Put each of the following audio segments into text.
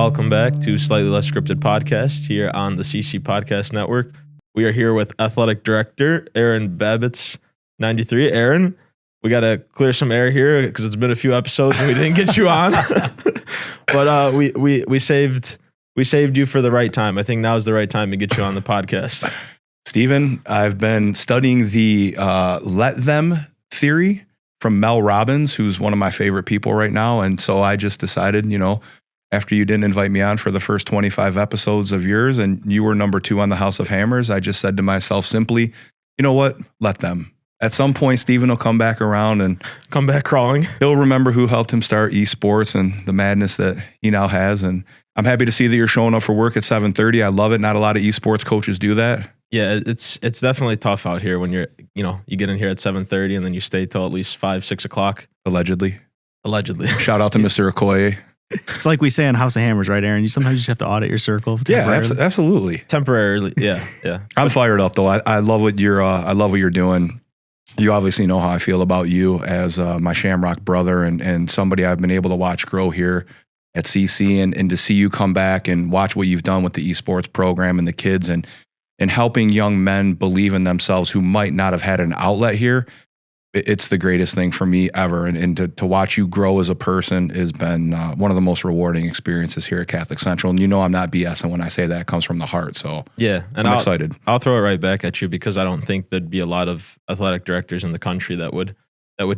welcome back to Slightly Less Scripted Podcast here on the CC Podcast Network. We are here with Athletic Director Aaron Babicz, 93. Aaron, we got to clear some air here because it's been a few episodes and we didn't get you on. But we saved you for the right time. I think now is the right time to get you on the podcast. Steven, I've been studying the let them theory from Mel Robbins, who's one of my favorite people right now. And so I just decided, after you didn't invite me on for the first 25 episodes of yours and you were number 2 on the House of Hammers, I just said to myself simply, you know what? Let them. At some point, Steven will come back around and come back crawling. He'll remember who helped him start esports and the madness that he now has. And I'm happy to see that you're showing up for work at 7:30. I love it. Not a lot of esports coaches do that. Yeah, it's definitely tough out here when you get in here at 7:30 and then you stay till at least 5-6 o'clock. Allegedly. Shout out to Mr. Okoye. It's like we say on House of Hammers, right, Aaron? You sometimes just have to audit your circle. Yeah, absolutely. Temporarily, yeah. I'm fired up though. I love what you're doing. You obviously know how I feel about you as my Shamrock brother and somebody I've been able to watch grow here at CC and to see you come back and watch what you've done with the esports program and the kids and helping young men believe in themselves who might not have had an outlet here. It's the greatest thing for me ever. And to watch you grow as a person has been one of the most rewarding experiences here at Catholic Central. And I'm not BSing when I say that. It comes from the heart. So yeah, and I'm excited. I'll throw it right back at you because I don't think there'd be a lot of athletic directors in the country that would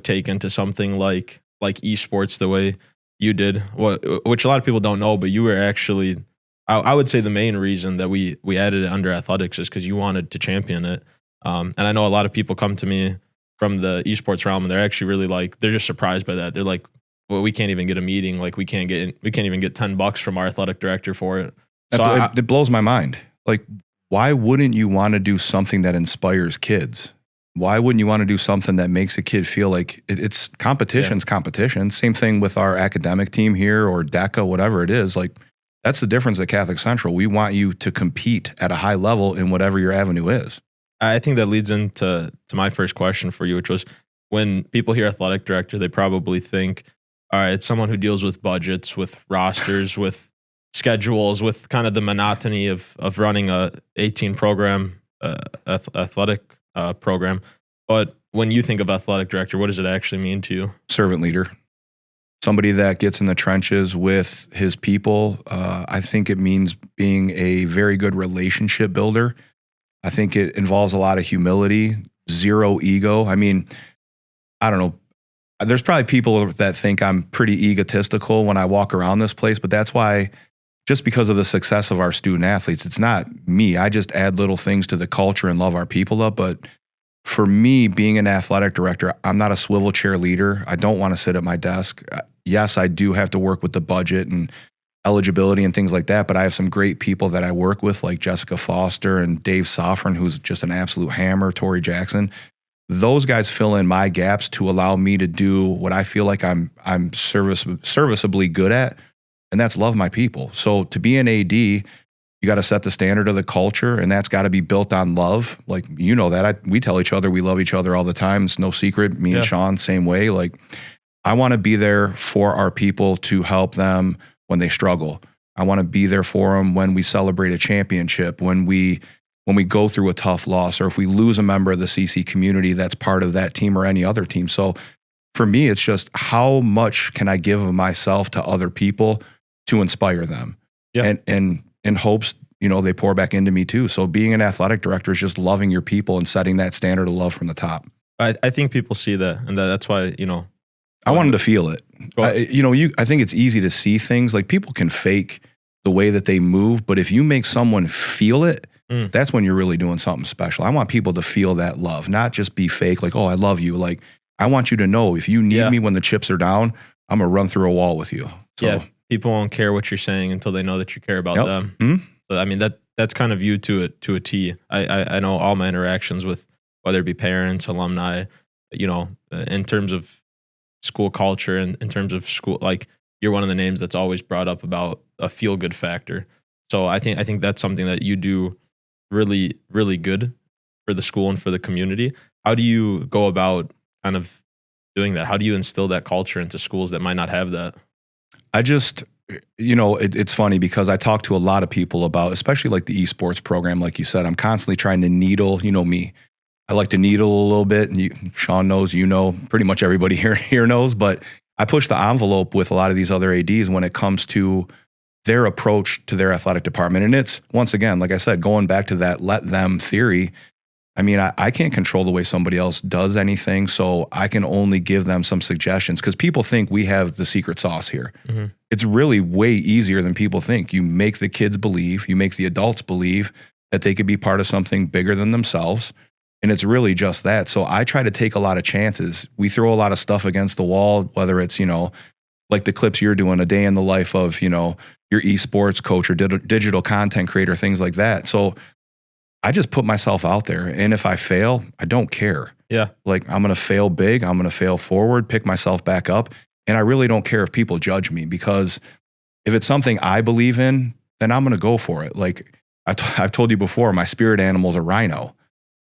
take into something like esports the way you did, which a lot of people don't know, but you were actually, I would say the main reason that we added it under athletics is because you wanted to champion it. And I know a lot of people come to me from the esports realm and they're actually really they're just surprised by that. They're like, well, we can't even get a meeting. Like we can't even get $10 from our athletic director for it. So it blows my mind. Like, why wouldn't you want to do something that inspires kids? Why wouldn't you want to do something that makes a kid feel like it's competition's competition? Same thing with our academic team here or DECA, whatever it is. Like, that's the difference at Catholic Central. We want you to compete at a high level in whatever your avenue is. I think that leads into my first question for you, which was when people hear athletic director, they probably think, all right, it's someone who deals with budgets, with rosters, with schedules, with kind of the monotony of running a 18 program, athletic program. But when you think of athletic director, what does it actually mean to you? Servant leader. Somebody that gets in the trenches with his people. I think it means being a very good relationship builder. I think it involves a lot of humility, zero ego. I mean, I don't know. There's probably people that think I'm pretty egotistical when I walk around this place, but that's why, just because of the success of our student athletes, it's not me. I just add little things to the culture and love our people up. But for me, being an athletic director, I'm not a swivel chair leader. I don't want to sit at my desk. Yes, I do have to work with the budget and eligibility and things like that, but I have some great people that I work with, like Jessica Foster and Dave Sofrin, who's just an absolute hammer, Tori Jackson. Those guys fill in my gaps to allow me to do what I feel like I'm serviceably good at, and that's love my people. So to be an AD, you got to set the standard of the culture, and that's got to be built on love. Like, that we tell each other we love each other all the time. It's no secret. Me and Sean, same way. Like, I want to be there for our people to help them when they struggle. I want to be there for them when we celebrate a championship, when we go through a tough loss, or if we lose a member of the CC community that's part of that team or any other team. So for me, it's just how much can I give of myself to other people to inspire them? Yeah. And in hopes, they pour back into me too. So being an athletic director is just loving your people and setting that standard of love from the top. I think people see that, and that's why, I want them to feel it. I think it's easy to see things. Like, people can fake the way that they move, but if you make someone feel it, that's when you're really doing something special. I want people to feel that love, not just be fake, like, oh, I love you. Like, I want you to know if you need me when the chips are down, I'm going to run through a wall with you. So, yeah, people won't care what you're saying until they know that you care about them. Mm-hmm. So, I mean, that's kind of you to a T. I know all my interactions with, whether it be parents, alumni, in terms of school culture and in terms of school, like, you're one of the names that's always brought up about a feel good factor. So I think that's something that you do really, really good for the school and for the community. How do you go about kind of doing that? How do you instill that culture into schools that might not have that? it's funny because I talk to a lot of people about, especially like the esports program, like you said, I'm constantly trying to needle, me. I like to needle a little bit, and Sean knows, pretty much everybody here knows, but I push the envelope with a lot of these other ADs when it comes to their approach to their athletic department. And it's, once again, like I said, going back to that let them theory. I mean, I can't control the way somebody else does anything, so I can only give them some suggestions because people think we have the secret sauce here. Mm-hmm. It's really way easier than people think. You make the kids believe, you make the adults believe that they could be part of something bigger than themselves, and it's really just that. So I try to take a lot of chances. We throw a lot of stuff against the wall, whether it's, like the clips you're doing, a day in the life of, your esports coach or digital content creator, things like that. So I just put myself out there, and if I fail, I don't care. Yeah. Like, I'm going to fail big. I'm going to fail forward, pick myself back up. And I really don't care if people judge me, because if it's something I believe in, then I'm going to go for it. Like I've told you before, my spirit animal is a rhino.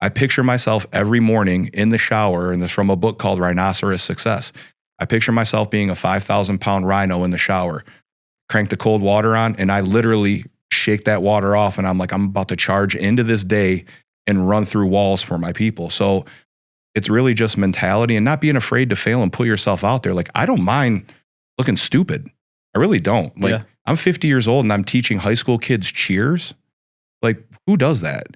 I picture myself every morning in the shower, and this is from a book called Rhinoceros Success. I picture myself being a 5,000-pound rhino in the shower, crank the cold water on, and I literally shake that water off, and I'm like, I'm about to charge into this day and run through walls for my people. So it's really just mentality and not being afraid to fail and put yourself out there. Like, I don't mind looking stupid. I really don't. Like, I'm 50 years old and I'm teaching high school kids cheers. Like, who does that?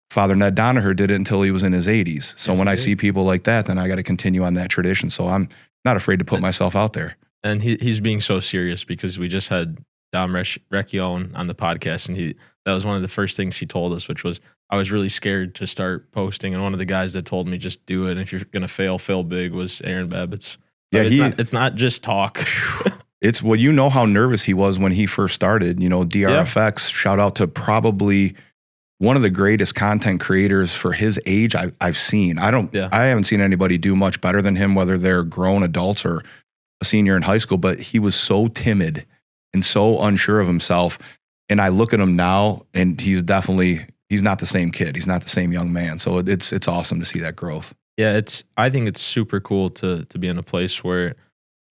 Father Ned Donaher did it until he was in his 80s. So when I see people like that, then I got to continue on that tradition. So I'm not afraid to put myself out there. And he's being so serious because we just had Dom Recchione on the podcast, and that was one of the first things he told us, which was, I was really scared to start posting, and one of the guys that told me just do it, and if you're gonna fail big, was Aaron Babicz. Yeah, it's not just talk. It's, well, how nervous he was when he first started. DRFX, shout out to probably one of the greatest content creators for his age I've seen. I haven't seen anybody do much better than him, whether they're grown adults or a senior in high school, but he was so timid and so unsure of himself. And I look at him now, and he's not the same kid. He's not the same young man. So it's awesome to see that growth. Yeah, I think it's super cool to be in a place where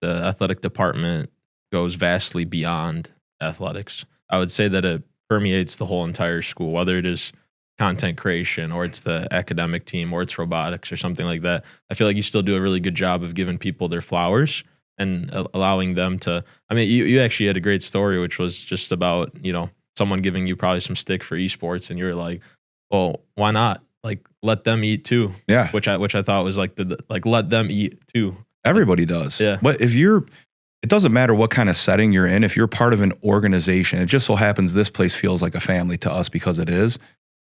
the athletic department goes vastly beyond athletics. I would say that it permeates the whole entire school, whether it is content creation or it's the academic team or it's robotics or something like that. I feel like you still do a really good job of giving people their flowers and allowing them to, I mean, you actually had a great story, which was just about, someone giving you probably some stick for esports, and you're like, well, why not? Like, let them eat too. Yeah. Which I thought was like let them eat too. Everybody does. Yeah. But it doesn't matter what kind of setting you're in. If you're part of an organization, it just so happens this place feels like a family to us because it is.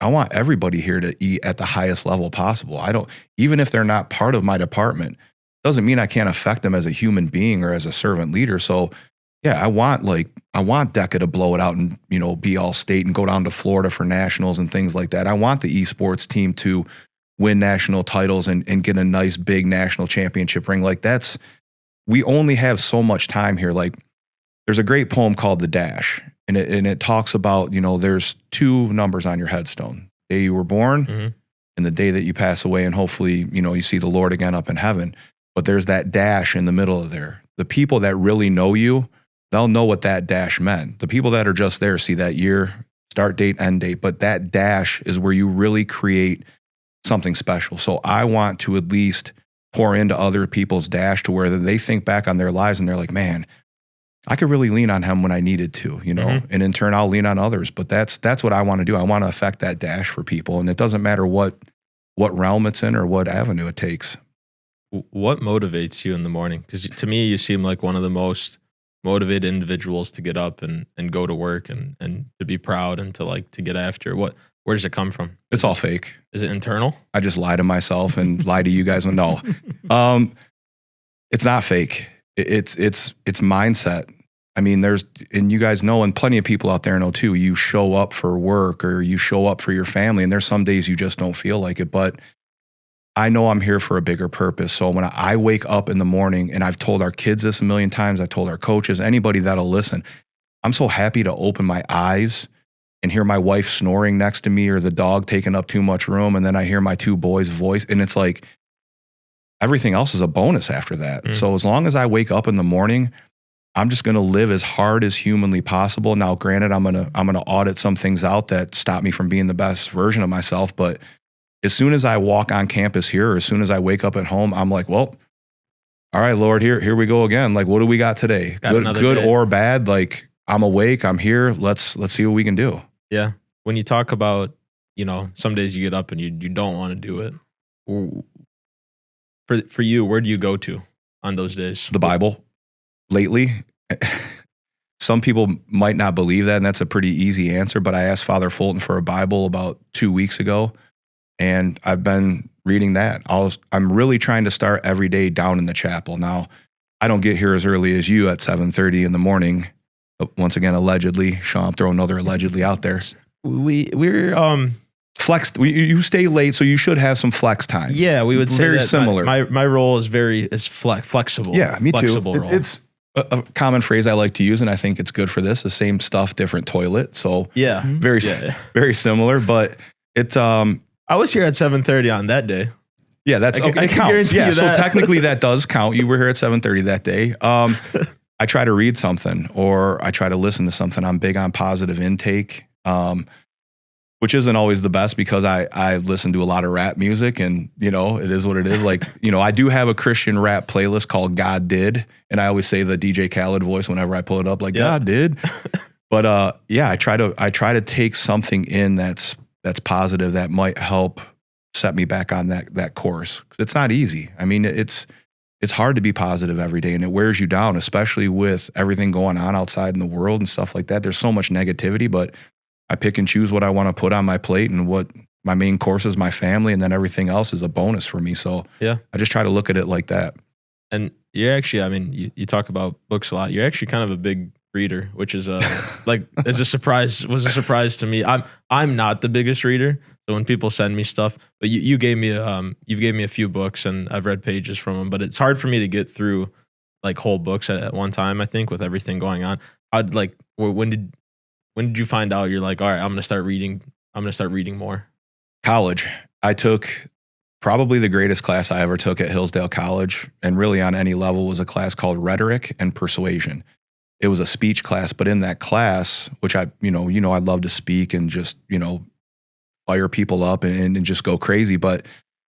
I want everybody here to eat at the highest level possible. Even if they're not part of my department, doesn't mean I can't affect them as a human being or as a servant leader. So yeah, I want DECA to blow it out and, be all state and go down to Florida for nationals and things like that. I want the esports team to win national titles and get a nice big national championship ring. Like, we only have so much time here. Like, there's a great poem called The Dash, and it talks about, there's two numbers on your headstone: the day you were born, mm-hmm. and the day that you pass away, and hopefully, you see the Lord again up in heaven. But there's that dash in the middle of there. The people that really know you, they'll know what that dash meant. The people that are just there see that year, start date, end date, but that dash is where you really create something special. So I want to at least pour into other people's dash to where they think back on their lives and they're like, man, I could really lean on him when I needed to, mm-hmm. and in turn I'll lean on others. But that's what I want to do. I want to affect that dash for people. And it doesn't matter what realm it's in or what avenue it takes. What motivates you in the morning? Because to me, you seem like one of the most motivated individuals to get up and go to work and to be proud and to get after. Where does it come from? It's all fake. Is it internal? I just lie to myself and lie to you guys. No, it's not fake. It's mindset. I mean, and you guys know, and plenty of people out there know too, you show up for work or you show up for your family, and there's some days you just don't feel like it, but I know I'm here for a bigger purpose. So when I wake up in the morning, and I've told our kids this a million times, I told our coaches, anybody that'll listen, I'm so happy to open my eyes and hear my wife snoring next to me or the dog taking up too much room. And then I hear my two boys' voice, and it's like everything else is a bonus after that. Mm. So as long as I wake up in the morning I'm just going to live as hard as humanly possible. Now, granted, I'm going to audit some things out that stop me from being the best version of myself. But as soon as I walk on campus here, or as soon as I wake up at home, I'm like, well, all right, Lord, here we go again. Like, what do we got today? Good or bad? Like, I'm awake. I'm here. Let's see what we can do. Yeah. When you talk about, some days you get up and you don't want to do it. For you, where do you go to on those days? The Bible. Lately, some people might not believe that, and that's a pretty easy answer, but I asked Father Fulton for a Bible about 2 weeks ago, and I've been reading that. I'm really trying to start every day down in the chapel. Now, I don't get here as early as you at 7:30 in the morning. Once again, allegedly. Sean, throw another allegedly out there. We're flexed. You stay late, so you should have some flex time. Yeah, we would say very that similar. My role is flexible. Yeah, me flexible too. Role. It's a common phrase I like to use, and I think it's good for this. The same stuff, different toilet. So yeah, very similar. But it's I was here at 7:30 on that day. Yeah, that's okay. It counts. Yeah, so technically that does count. You were here at 7:30 that day. I try to read something, or I try to listen to something. I'm big on positive intake. Which isn't always the best because I listen to a lot of rap music, and it is what it is. Like, I do have a Christian rap playlist called God Did, and I always say the DJ Khaled voice whenever I pull it up, like God did. But I try to take something in that's positive that might help set me back on that course. It's not easy. I mean, it's hard to be positive every day, and it wears you down, especially with everything going on outside in the world and stuff like that. There's so much negativity, but I pick and choose what I want to put on my plate, and what my main course is my family, and then everything else is a bonus for me. So yeah, I just try to look at it like that. And you're actually, you talk about books a lot. You're actually kind of a big reader, which is was a surprise to me. I'm not the biggest reader, so when people send me stuff, but you gave me a few books, and I've read pages from them. But it's hard for me to get through like whole books at one time. I think with everything going on, when did you find out you're like, all right, I'm going to start reading more? College. I took probably the greatest class I ever took at Hillsdale College, and really on any level, was a class called Rhetoric and Persuasion. It was a speech class, but in that class, which I love to speak and just, fire people up and just go crazy. But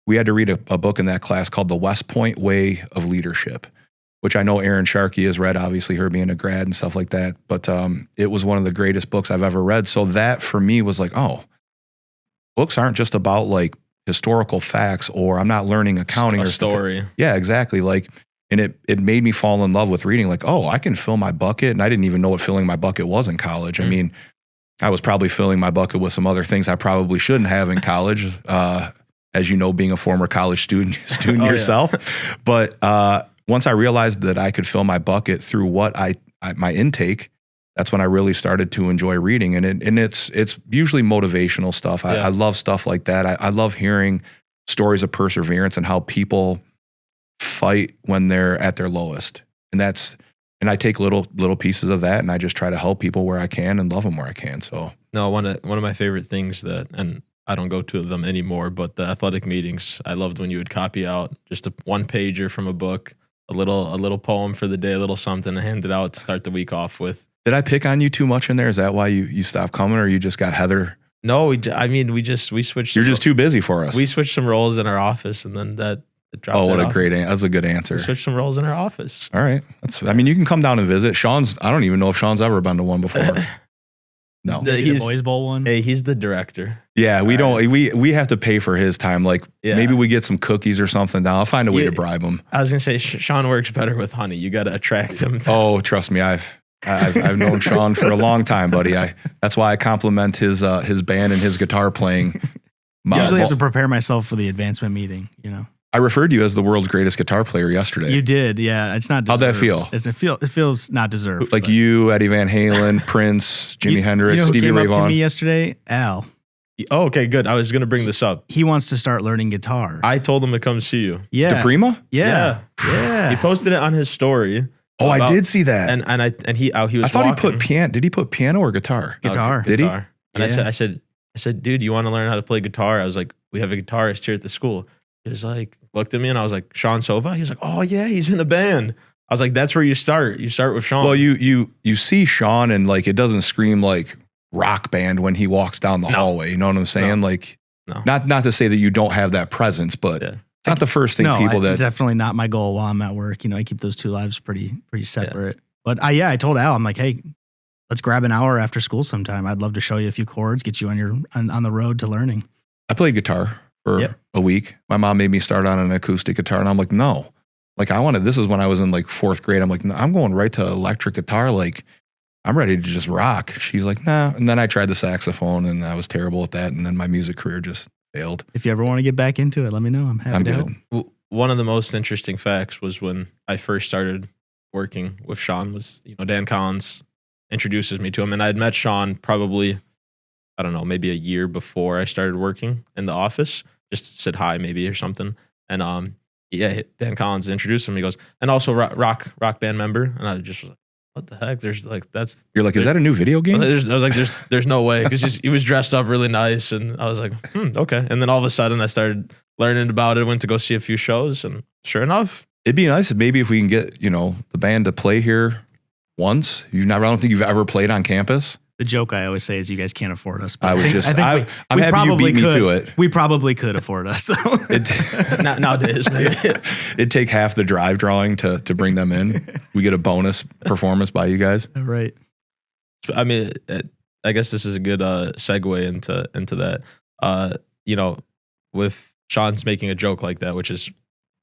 we had to read a book in that class called The West Point Way of Leadership, which I know Aaron Sharkey has read, obviously her being a grad and stuff like that. But it was one of the greatest books I've ever read. So that for me was like, oh, books aren't just about like historical facts, or I'm not learning accounting or story. Yeah, exactly. Like, and it made me fall in love with reading. Like, oh, I can fill my bucket. And I didn't even know what filling my bucket was in college. I mean, I was probably filling my bucket with some other things I probably shouldn't have in college. As you know, being a former college student yourself. Yeah. But once I realized that I could fill my bucket through what my intake, that's when I really started to enjoy reading. And it's usually motivational stuff. I love stuff like that. I love hearing stories of perseverance and how people fight when they're at their lowest. And I take little pieces of that, and I just try to help people where I can and love them where I can. So no, one of my favorite things and I don't go to them anymore, but the athletic meetings, I loved when you would copy out just a one pager from a book, a little poem for the day, a little something to hand it out to start the week off with. Did I pick on you too much in there? Is that why you stopped coming, or you just got Heather? No, we switched. You're just too busy for us. We switched some roles in our office, and then that dropped. Oh, what a great answer. That's a good answer. We switched some roles in our office. All right. You can come down and visit. I don't even know if Sean's ever been to one before. No. The Boys Bowl one? Hey, he's the director. Yeah, we have to pay for his time. Like, maybe we get some cookies or something down. I'll find a way to bribe him. I was going to say, Sean works better with honey. You got to attract him. Oh, trust me. I've known Sean for a long time, buddy. That's why I compliment his band and his guitar playing. I usually have to prepare myself for the advancement meeting, I referred to you as the world's greatest guitar player yesterday. You did, yeah. It's not deserved. How'd that feel? It feels not deserved. Like you, Eddie Van Halen, Prince, Jimi Hendrix, Stevie Ray Vaughan. You know who came up to me yesterday? Al. Oh, okay, good. I was going to bring this up. He wants to start learning guitar. I told him to come see you. Yeah. DePrima? Yeah. He posted it on his story. Oh, I did see that. And he was I thought walking. He put piano. Did he put piano or guitar? Guitar. Did he? And I said, dude, you want to learn how to play guitar? I was like, we have a guitarist here at the school. He was like, looked at me, and I was like, Sean Sova? He was like, oh yeah, he's in a band. I was like, that's where you start. You start with Sean. Well, you see Sean and like it doesn't scream like rock band when he walks down the hallway. You know what I'm saying? No. Like, No. not to say that you don't have that presence, but Yeah. it's not the first thing It's definitely not my goal while I'm at work. I keep those two lives pretty separate. But I told Al, I'm like, hey, let's grab an hour after school sometime. I'd love to show you a few chords, get you on the road to learning. I played guitar for a week. My mom made me start on an acoustic guitar, and I'm like, no. Like this is when I was in like 4th grade. I'm like, no, I'm going right to electric guitar. Like, I'm ready to just rock. She's like, nah. And then I tried the saxophone, and I was terrible at that. And then my music career just failed. If you ever want to get back into it, let me know. I'm happy to help. One of the most interesting facts was when I first started working with Sean was, Dan Collins introduces me to him. And I had met Sean probably, I don't know, maybe a year before I started working in the office, just said hi maybe or something. And Dan Collins introduced him. He goes, and also rock band member. And I just was like, what the heck? There's like, You're like, is that a new video game? I was like, there's no way. Because he was dressed up really nice. And I was like, okay. And then all of a sudden I started learning about it, went to go see a few shows. And sure enough. It'd be nice if maybe if we can get, the band to play here once. I don't think you've ever played on campus. The joke I always say is you guys can't afford us. But I'm happy you beat me to it. We probably could afford us. Nowadays, maybe. It'd take half the drive drawing to bring them in. We get a bonus performance by you guys. Right. I mean, I guess this is a good segue into that. With Sean's making a joke like that, which is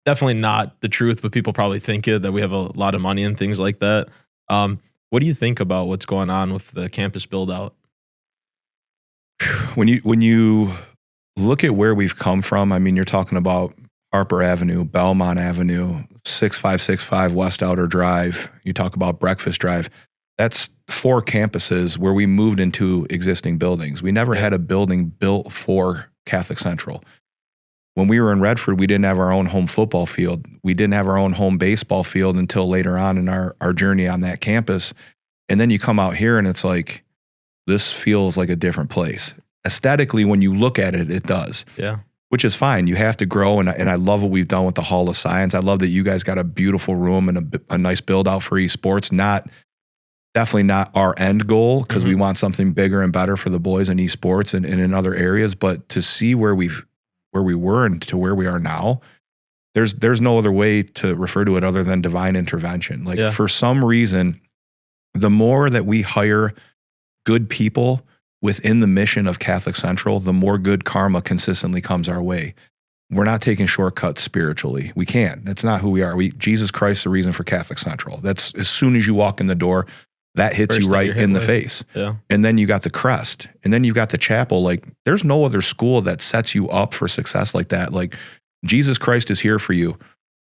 definitely not the truth, but people probably think it, that we have a lot of money and things like that. What do you think about what's going on with the campus build out? When you look at where we've come from, I mean, you're talking about Harper Avenue, Belmont Avenue, 6565 West Outer Drive. You talk about Breakfast Drive. That's 4 campuses where we moved into existing buildings. We never had a building built for Catholic Central. When we were in Redford, we didn't have our own home football field. We didn't have our own home baseball field until later on in our journey on that campus. And then you come out here and it's like, this feels like a different place. Aesthetically, when you look at it, it does. Yeah. Which is fine. You have to grow. And I love what we've done with the Hall of Science. I love that you guys got a beautiful room and a nice build out for esports. Definitely not our end goal, because we want something bigger and better for the boys in esports and in other areas. But to see where we were and to where we are now, there's no other way to refer to it other than divine intervention. For some reason, the more that we hire good people within the mission of Catholic Central, the more good karma consistently comes our way. We're not taking shortcuts spiritually. We can't. That's not who we are. Jesus Christ is the reason for Catholic Central. That's as soon as you walk in the door, that hits you right in the face. Yeah. And then you got the crest. And then you've got the chapel. Like, there's no other school that sets you up for success like that. Like, Jesus Christ is here for you.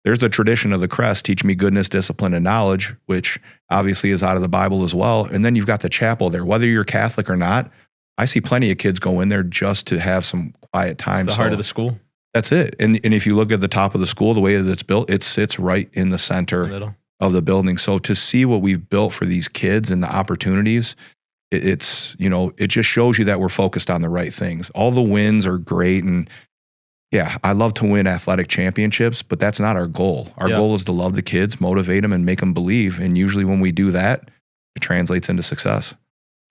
There's the tradition of the crest, teach me goodness, discipline, and knowledge, which obviously is out of the Bible as well. And then you've got the chapel there. Whether you're Catholic or not, I see plenty of kids go in there just to have some quiet time. It's the heart of the school. That's it. And if you look at the top of the school, the way that it's built, it sits right in the center of the building. So to see what we've built for these kids and the opportunities, it just shows you that we're focused on the right things. All the wins are great. And yeah, I love to win athletic championships, but that's not our goal. Our goal is to love the kids, motivate them, and make them believe. And usually when we do that, it translates into success.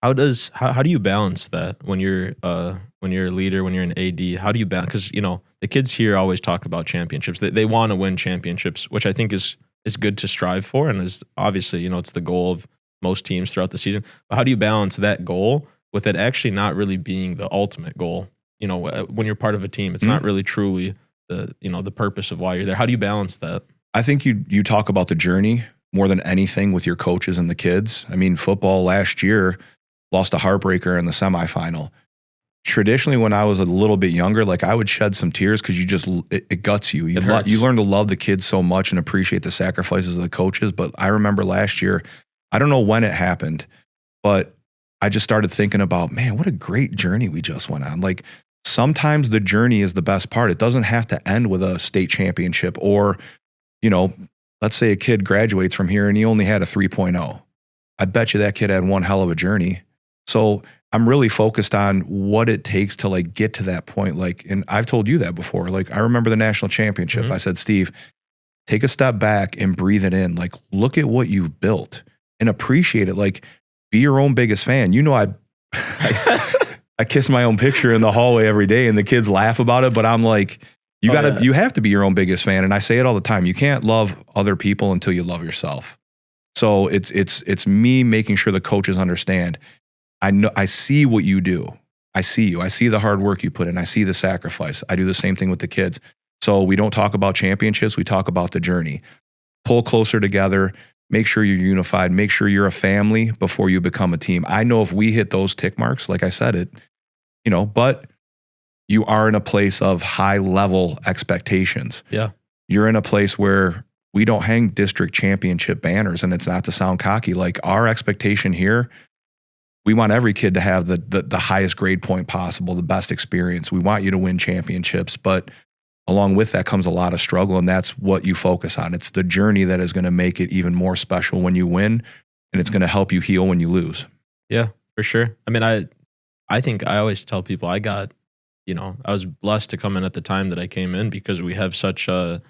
How do you balance that when you're a leader, when you're an AD? How do you balance? Because the kids here always talk about championships. They want to win championships, which I think is good to strive for, and is obviously it's the goal of most teams throughout the season. But how do you balance that goal with it actually not really being the ultimate goal? When you're part of a team, it's not really truly the purpose of why you're there. How do you balance that? I think you talk about the journey more than anything with your coaches and the kids. I mean, football last year lost a heartbreaker in the semifinal. Traditionally, when I was a little bit younger, like, I would shed some tears because it guts you. You learn to love the kids so much and appreciate the sacrifices of the coaches. But I remember last year, I don't know when it happened, but I just started thinking about, man, what a great journey we just went on. Like, sometimes the journey is the best part. It doesn't have to end with a state championship or, let's say a kid graduates from here and he only had a 3.0. I bet you that kid had one hell of a journey. So I'm really focused on what it takes to get to that point. And I've told you that before. I remember the national championship. I said, Steve, take a step back and breathe it in. Like, look at what you've built and appreciate it. Like, be your own biggest fan. You know, I kiss my own picture in the hallway every day and the kids laugh about it, but I'm like, you have to be your own biggest fan. And I say it all the time. You can't love other people until you love yourself. So it's me making sure the coaches understand. I see what you do. I see you. I see the hard work you put in. I see the sacrifice. I do the same thing with the kids. So we don't talk about championships. We talk about the journey. Pull closer together. Make sure you're unified. Make sure you're a family before you become a team. I know if we hit those tick marks, like I said, but you are in a place of high level expectations. Yeah. You're in a place where we don't hang district championship banners, and it's not to sound cocky. Like, our expectation here, we want every kid to have the highest grade point possible, the best experience. We want you to win championships, but along with that comes a lot of struggle, and that's what you focus on. It's the journey that is going to make it even more special when you win, and it's going to help you heal when you lose. Yeah, for sure. I mean, I think I always tell people I was blessed to come in at the time that I came in because we have such a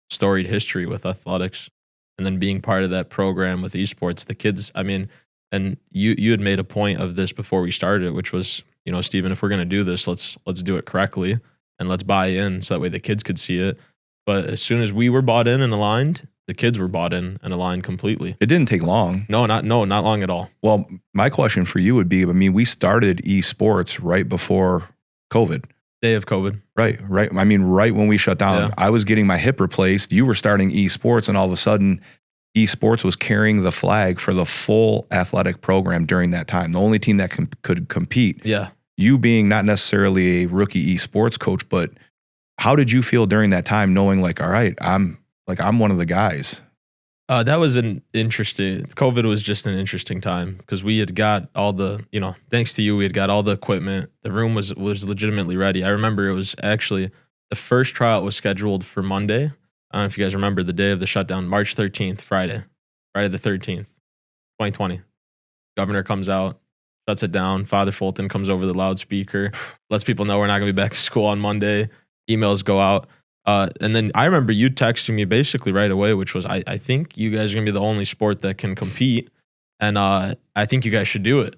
storied history with athletics, and then being part of that program with esports, the kids, I mean, and you had made a point of this before we started, which was, Steven, if we're going to do this, let's do it correctly and let's buy in so that way the kids could see it. But as soon as we were bought in and aligned, the kids were bought in and aligned completely. It didn't take long. No, not long at all. Well, my question for you would be, I mean, we started esports right before COVID. Day of COVID. Right. I mean, right when we shut down, I was getting my hip replaced. You were starting esports, and all of a sudden, esports was carrying the flag for the full athletic program during that time. The only team that could compete. Yeah. You being not necessarily a rookie esports coach, but how did you feel during that time, knowing like, all right, I'm one of the guys? That was COVID was just an interesting time because we had got all the, thanks to you, we had got all the equipment. The room was legitimately ready. I remember it was actually the first tryout was scheduled for Monday. I don't know if you guys remember the day of the shutdown, March 13th, Friday the 13th, 2020. Governor comes out, shuts it down. Father Fulton comes over the loudspeaker, lets people know we're not going to be back to school on Monday. Emails go out. And then I remember you texting me basically right away, which was, I think you guys are going to be the only sport that can compete. And I think you guys should do it.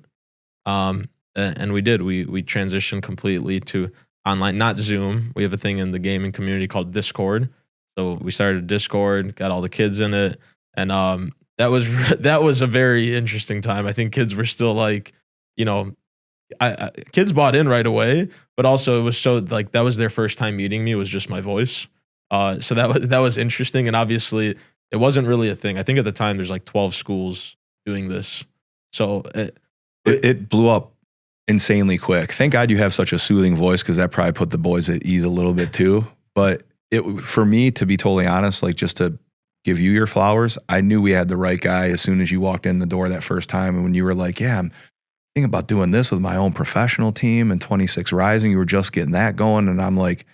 And we did. We transitioned completely to online, not Zoom. We have a thing in the gaming community called Discord. So we started Discord, got all the kids in it. And that was a very interesting time. I think kids were still like, kids bought in right away, but also it was so like that was their first time meeting me. It was just my voice. So that was interesting. And obviously it wasn't really a thing. I think at the time there's like 12 schools doing this. So it blew up insanely quick. Thank God you have such a soothing voice, because that probably put the boys at ease a little bit too. But for me, to be totally honest, like just to give you your flowers, I knew we had the right guy as soon as you walked in the door that first time. And when you were like, yeah, I'm thinking about doing this with my own professional team and 26 Rising, you were just getting that going. And I'm like,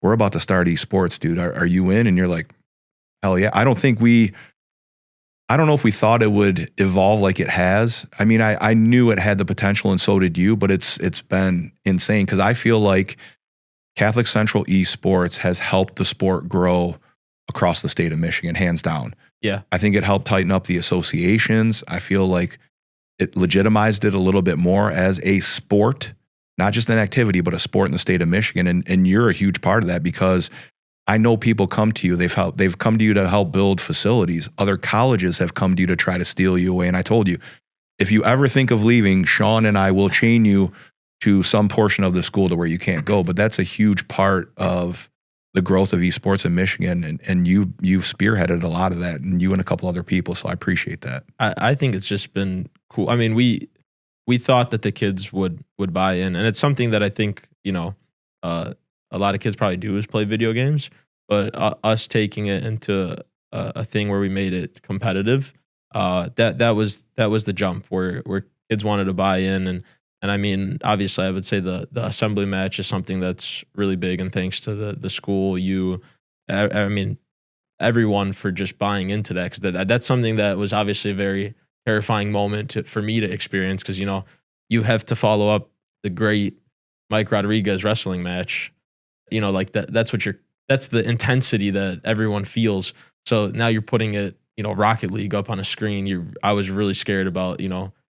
we're about to start esports, dude. Are you in? And you're like, hell yeah. I don't know if we thought it would evolve like it has. I mean, I knew it had the potential, and so did you, but it's been insane, because I feel like Catholic Central Esports has helped the sport grow across the state of Michigan, hands down. Yeah. I think it helped tighten up the associations. I feel like it legitimized it a little bit more as a sport, not just an activity, but a sport in the state of Michigan. And you're a huge part of that, because I know people come to you. They've come to you to help build facilities. Other colleges have come to you to try to steal you away. And I told you, if you ever think of leaving, Sean and I will chain you to some portion of the school to where you can't go. But that's a huge part of the growth of esports in Michigan. And you've spearheaded a lot of that, and you and a couple other people. So I appreciate that. I think it's just been cool. I mean, we thought that the kids would buy in, and it's something that I think, a lot of kids probably do is play video games, but us taking it into a thing where we made it competitive, that was the jump where kids wanted to buy in. And I mean, obviously I would say the assembly match is something that's really big, and thanks to the school, I mean, everyone for just buying into that, because that's something that was obviously a very terrifying moment for me to experience, because, you have to follow up the great Mike Rodriguez wrestling match. Like that's the intensity that everyone feels. So now you're putting it, Rocket League up on a screen. I was really scared about,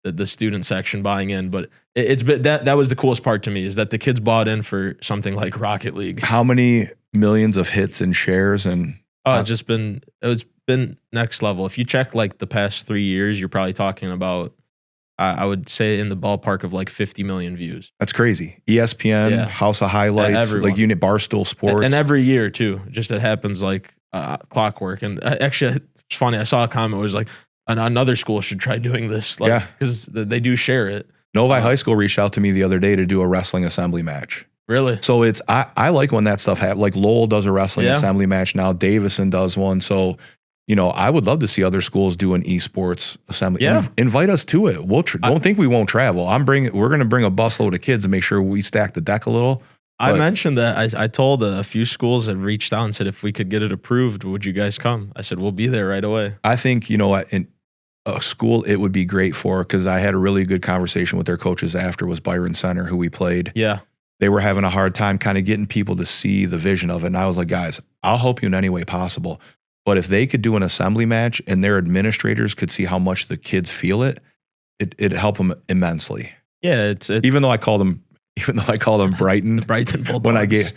the student section buying in, but it's been that was the coolest part to me, is that the kids bought in for something like Rocket League. How many millions of hits and shares and it's been next level. If you check like the past 3 years, you're probably talking about, I would say in the ballpark of like 50 million views. That's crazy. ESPN, House of Highlights, like Unit Barstool Sports. And every year too, just it happens like clockwork. And actually, it's funny. I saw a comment, it was like, another school should try doing this. Because they do share it. Novi High School reached out to me the other day to do a wrestling assembly match. Really? So I like when that stuff happens. Like Lowell does a wrestling assembly match now. Davison does one. So, I would love to see other schools do an esports assembly. Yeah. Invite us to it. Don't think we won't travel. We're going to bring a busload of kids and make sure we stack the deck a little. I mentioned that. I told a few schools that reached out and said, if we could get it approved, would you guys come? I said, we'll be there right away. I think, in a school it would be great for, because I had a really good conversation with their coaches after, was Byron Center, who we played. Yeah. They were having a hard time kind of getting people to see the vision of it. And I was like, guys, I'll help you in any way possible. But if they could do an assembly match and their administrators could see how much the kids feel it'd help them immensely. Yeah. It's even though I call them Brighton. The Brighton Bulldogs. When I get,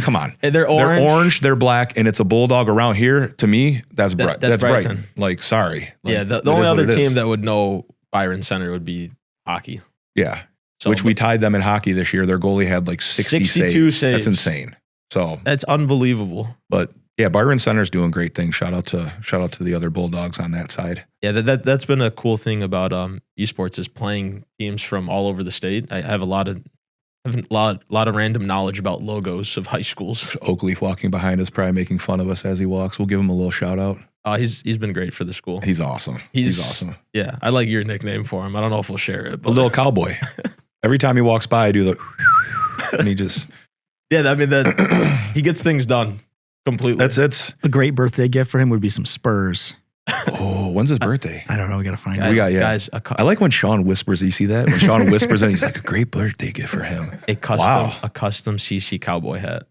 come on. They're orange. They're orange, they're black, and it's a Bulldog around here. To me, that's Brighton. Like, sorry. Like, the only other team that would know Byron Center would be hockey. Yeah. So, which we tied them in hockey this year. Their goalie had like 62 saves. That's insane. So that's unbelievable. But yeah, Byron Center's doing great things. Shout out to the other Bulldogs on that side. Yeah, that's been a cool thing about esports, is playing teams from all over the state. I have a lot of random knowledge about logos of high schools. Oakleaf walking behind us, probably making fun of us as he walks. We'll give him a little shout out. He's been great for the school. He's awesome. He's awesome. Yeah, I like your nickname for him. I don't know if we'll share it. But. A little cowboy. Every time he walks by, I do the, and he just. Yeah, I mean that he gets things done completely. It's a great birthday gift for him would be some Spurs. Oh, when's his birthday? I don't know. We got to find out. Guys, I like when Sean whispers. You see that? When Sean whispers and he's like, a great birthday gift for him. A custom CC cowboy hat.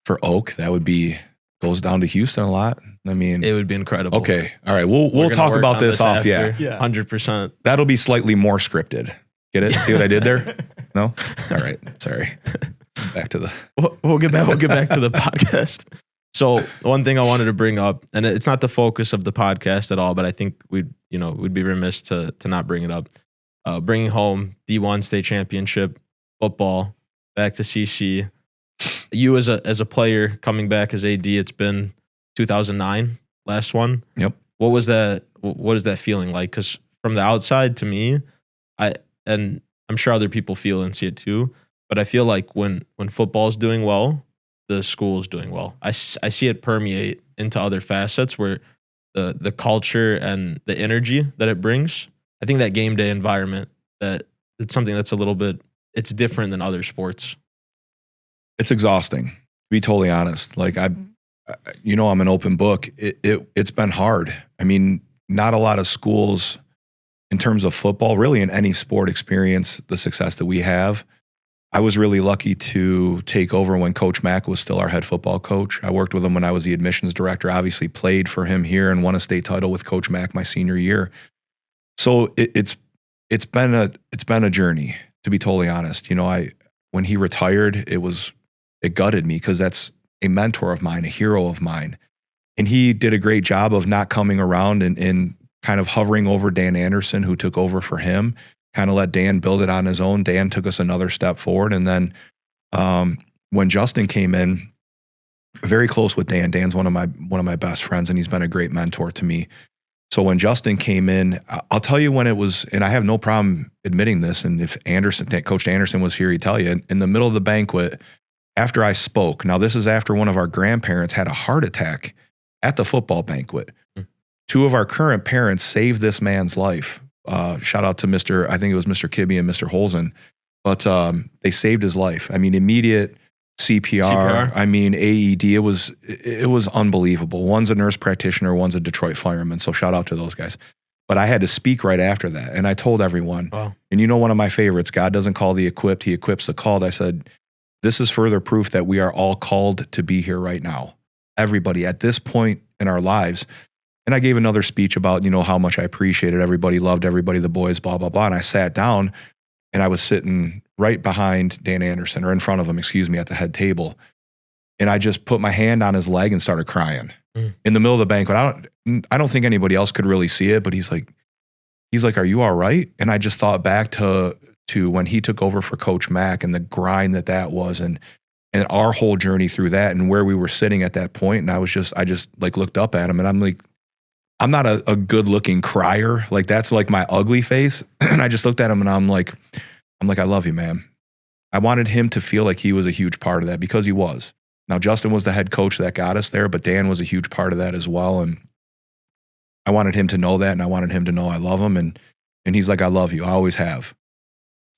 For Oak, that would be, goes down to Houston a lot. I mean, it would be incredible. Okay. All right. We'll talk about this off. After. Yeah. 100%. That'll be slightly more scripted. Get it? See what I did there? No? All right. Sorry. Back to the. We'll get back to the podcast. So one thing I wanted to bring up, and it's not the focus of the podcast at all, but I think we'd be remiss to not bring it up. Bringing home D1 state championship football back to CC. You as a player coming back as AD, it's been 2009, last one. Yep. What was that? What is that feeling like? Because from the outside, to me, and I'm sure other people feel and see it too, but I feel like when football's doing well, the school is doing well. I see it permeate into other facets where the culture and the energy that it brings. I think that game day environment, that it's something that's a little bit, it's different than other sports. It's exhausting, to be totally honest. Like I'm an open book. It's been hard. I mean, not a lot of schools in terms of football, really in any sport, experience the success that we have. I was really lucky to take over when Coach Mack was still our head football coach. I worked with him when I was the admissions director, obviously played for him here and won a state title with Coach Mack my senior year. So it's been a journey, to be totally honest. When he retired, it gutted me, because that's a mentor of mine, a hero of mine. And he did a great job of not coming around and kind of hovering over Dan Anderson, who took over for him. Kind of let Dan build it on his own. Dan took us another step forward. And then when Justin came in, very close with Dan. Dan's one of my best friends, and he's been a great mentor to me. So when Justin came in, I'll tell you when it was, and I have no problem admitting this, and if Coach Anderson was here, he'd tell you, in the middle of the banquet, after I spoke, now this is after one of our grandparents had a heart attack at the football banquet. Two of our current parents saved this man's life. Shout out to I think it was Mr. Kibbe and Mr. Holzen, but they saved his life. I mean, immediate CPR. I mean, AED. It was unbelievable. One's a nurse practitioner, one's a Detroit fireman. So shout out to those guys. But I had to speak right after that, and I told everyone. Wow. And one of my favorites, God doesn't call the equipped, He equips the called. I said, this is further proof that we are all called to be here right now. everybody at this point in our lives. And I gave another speech about, how much I appreciated everybody, loved everybody, the boys, blah, blah, blah. And I sat down and I was sitting right behind Dan Anderson, or in front of him, at the head table. And I just put my hand on his leg and started crying in the middle of the banquet. I don't think anybody else could really see it, but he's like, are you all right? And I just thought back to when he took over for Coach Mack and the grind that was, and our whole journey through that, and where we were sitting at that point. And I just like looked up at him, and I'm like, I'm not a good looking crier. Like, that's like my ugly face. And I just looked at him and I'm like, I love you, man. I wanted him to feel like he was a huge part of that, because he was. Now, Justin was the head coach that got us there, but Dan was a huge part of that as well. And I wanted him to know that, and I wanted him to know I love him. And he's like, I love you. I always have.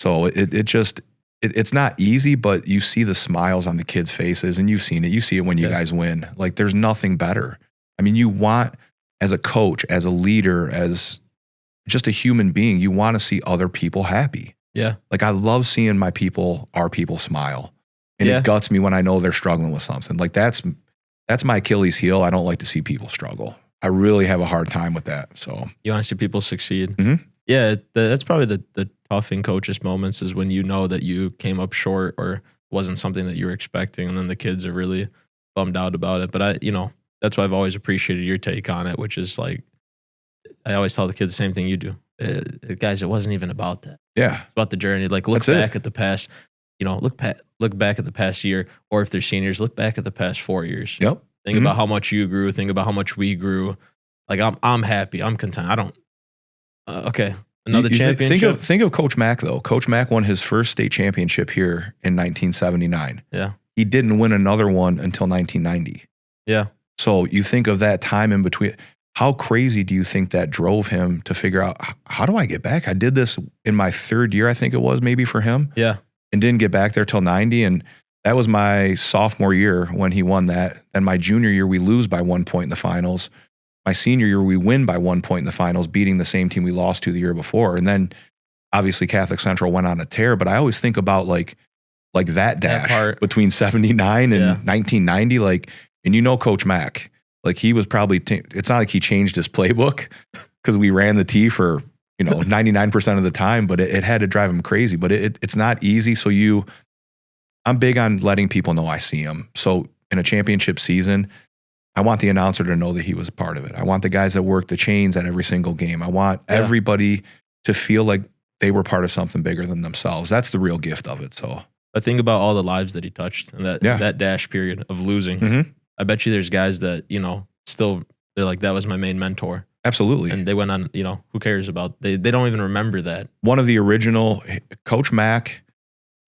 So it's not easy, but you see the smiles on the kids' faces, and you've seen it. You see it when you guys win. Like, there's nothing better. I mean, you want, as a coach, as a leader, as just a human being, you want to see other people happy. Yeah. Like, I love seeing our people smile. And it guts me when I know they're struggling with something. Like, that's my Achilles heel. I don't like to see people struggle. I really have a hard time with that. So you want to see people succeed. Mm-hmm. Yeah. That's probably the tough in coaches' moments, is when you know that you came up short or wasn't something that you were expecting. And then the kids are really bummed out about it. But that's why I've always appreciated your take on it, which is like, I always tell the kids the same thing you do. Guys, it wasn't even about that. Yeah. It's about the journey. Like, look back at the past, look back at the past year, or if they're seniors, look back at the past 4 years. Yep. Think about how much you grew. Think about how much we grew. Like, I'm happy. I'm content. I don't, okay. Another championship. Think of Coach Mack, though. Coach Mack won his first state championship here in 1979. Yeah. He didn't win another one until 1990. Yeah. So you think of that time in between. How crazy do you think that drove him to figure out, how do I get back? I did this in my third year, I think it was, maybe, for him. Yeah. And didn't get back there till 90. And that was my sophomore year when he won that. And my junior year, we lose by 1 point in the finals. My senior year, we win by 1 point in the finals, beating the same team we lost to the year before. And then obviously Catholic Central went on a tear. But I always think about like that dash between 79 and 1990. Like, and Coach Mack, like, he was probably, it's not like he changed his playbook, because we ran the T for, 99% of the time, but it had to drive him crazy. But it's not easy. So I'm big on letting people know I see him. So in a championship season, I want the announcer to know that he was a part of it. I want the guys that work the chains at every single game. I want everybody to feel like they were part of something bigger than themselves. That's the real gift of it. So I think about all the lives that he touched in that dash period of losing. Mm-hmm. I bet you there's guys that, still, they're like, that was my main mentor. Absolutely. And they went on, who cares about, they don't even remember that. One of the original, Coach Mack,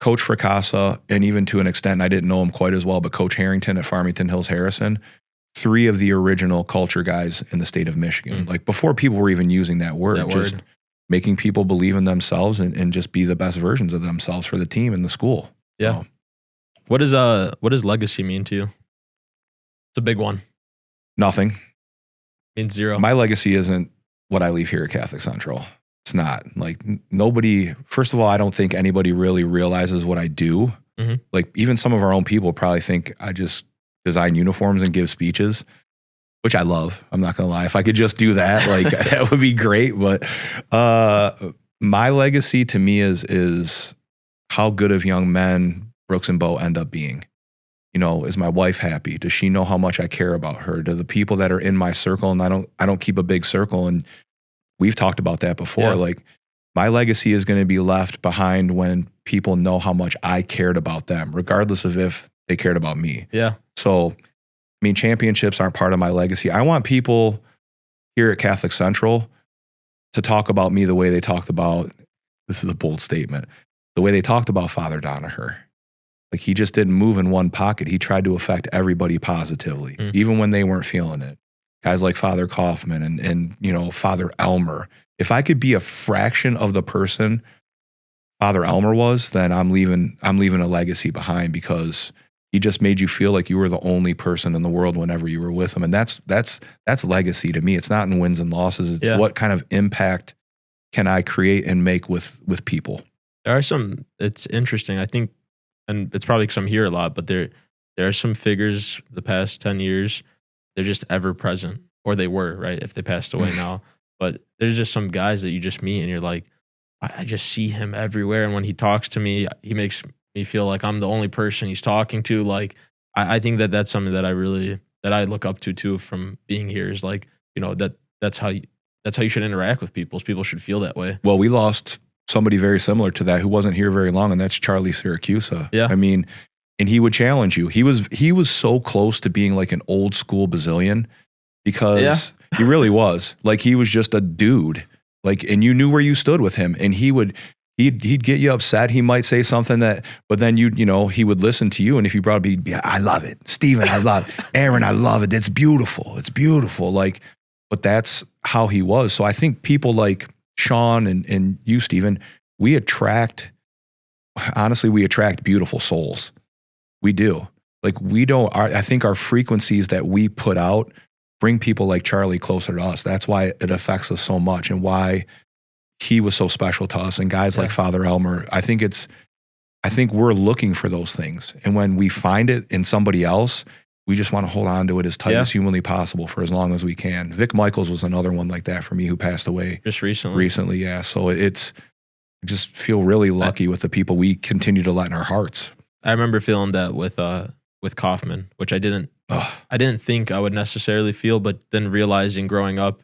Coach Fracassa, and even to an extent, I didn't know him quite as well, but Coach Harrington at Farmington Hills Harrison, 3 of the original culture guys in the state of Michigan. Like, before people were even using that word, making people believe in themselves and just be the best versions of themselves for the team and the school. Yeah. So, what does legacy mean to you? It's a big one. Nothing. Means zero. My legacy isn't what I leave here at Catholic Central. It's not. Like, nobody, first of all, I don't think anybody really realizes what I do. Mm-hmm. Like, even some of our own people probably think I just design uniforms and give speeches, which I love. I'm not going to lie. If I could just do that, like, that would be great. But my legacy to me is how good of young men Brooks and Bo end up being. Is my wife happy? Does she know how much I care about her? Do the people that are in my circle, and I don't keep a big circle, and we've talked about that before. Yeah. Like, my legacy is going to be left behind when people know how much I cared about them, regardless of if they cared about me. Yeah. So, championships aren't part of my legacy. I want people here at Catholic Central to talk about me the way they talked about, this is a bold statement, the way they talked about Father Donaher. Like, he just didn't move in one pocket. He tried to affect everybody positively, even when they weren't feeling it. Guys like Father Kaufman and Father Elmer. If I could be a fraction of the person Father Elmer was, then I'm leaving a legacy behind, because he just made you feel like you were the only person in the world whenever you were with him. And that's legacy to me. It's not in wins and losses. It's what kind of impact can I create and make with people. There are some, it's interesting. I think, and it's probably because I'm here a lot, but there are some figures the past 10 years, they're just ever present, or they were, right? If they passed away now. But there's just some guys that you just meet and you're like, I just see him everywhere. And when he talks to me, he makes me feel like I'm the only person he's talking to. Like, I think that that's something that I look up to too from being here, is like, that's how you should interact with people. People should feel that way. Well, we lost somebody very similar to that who wasn't here very long, and that's Charlie Syracusa. Yeah. I mean, and he would challenge you. He was so close to being like an old school bazillion, because he really was. Like, he was just a dude. Like, and you knew where you stood with him, and he'd get you upset. He might say something but then he would listen to you. And if you brought up, he'd be, I love it. Steven, I love it. Aaron, I love it. It's beautiful. It's beautiful. Like, but that's how he was. So I think people like Sean and you, Steven, we attract beautiful souls. We do. Like, I think our frequencies that we put out bring people like Charlie closer to us. That's why it affects us so much, and why he was so special to us. And guys like Father Elmer, I think we're looking for those things. And when we find it in somebody else, we just want to hold on to it as tight as humanly possible for as long as we can. Vic Michaels was another one like that for me, who passed away just recently. Recently, yeah. So I just feel really lucky with the people we continue to let in our hearts. I remember feeling that with Kaufman, which I didn't think I would necessarily feel, but then realizing growing up,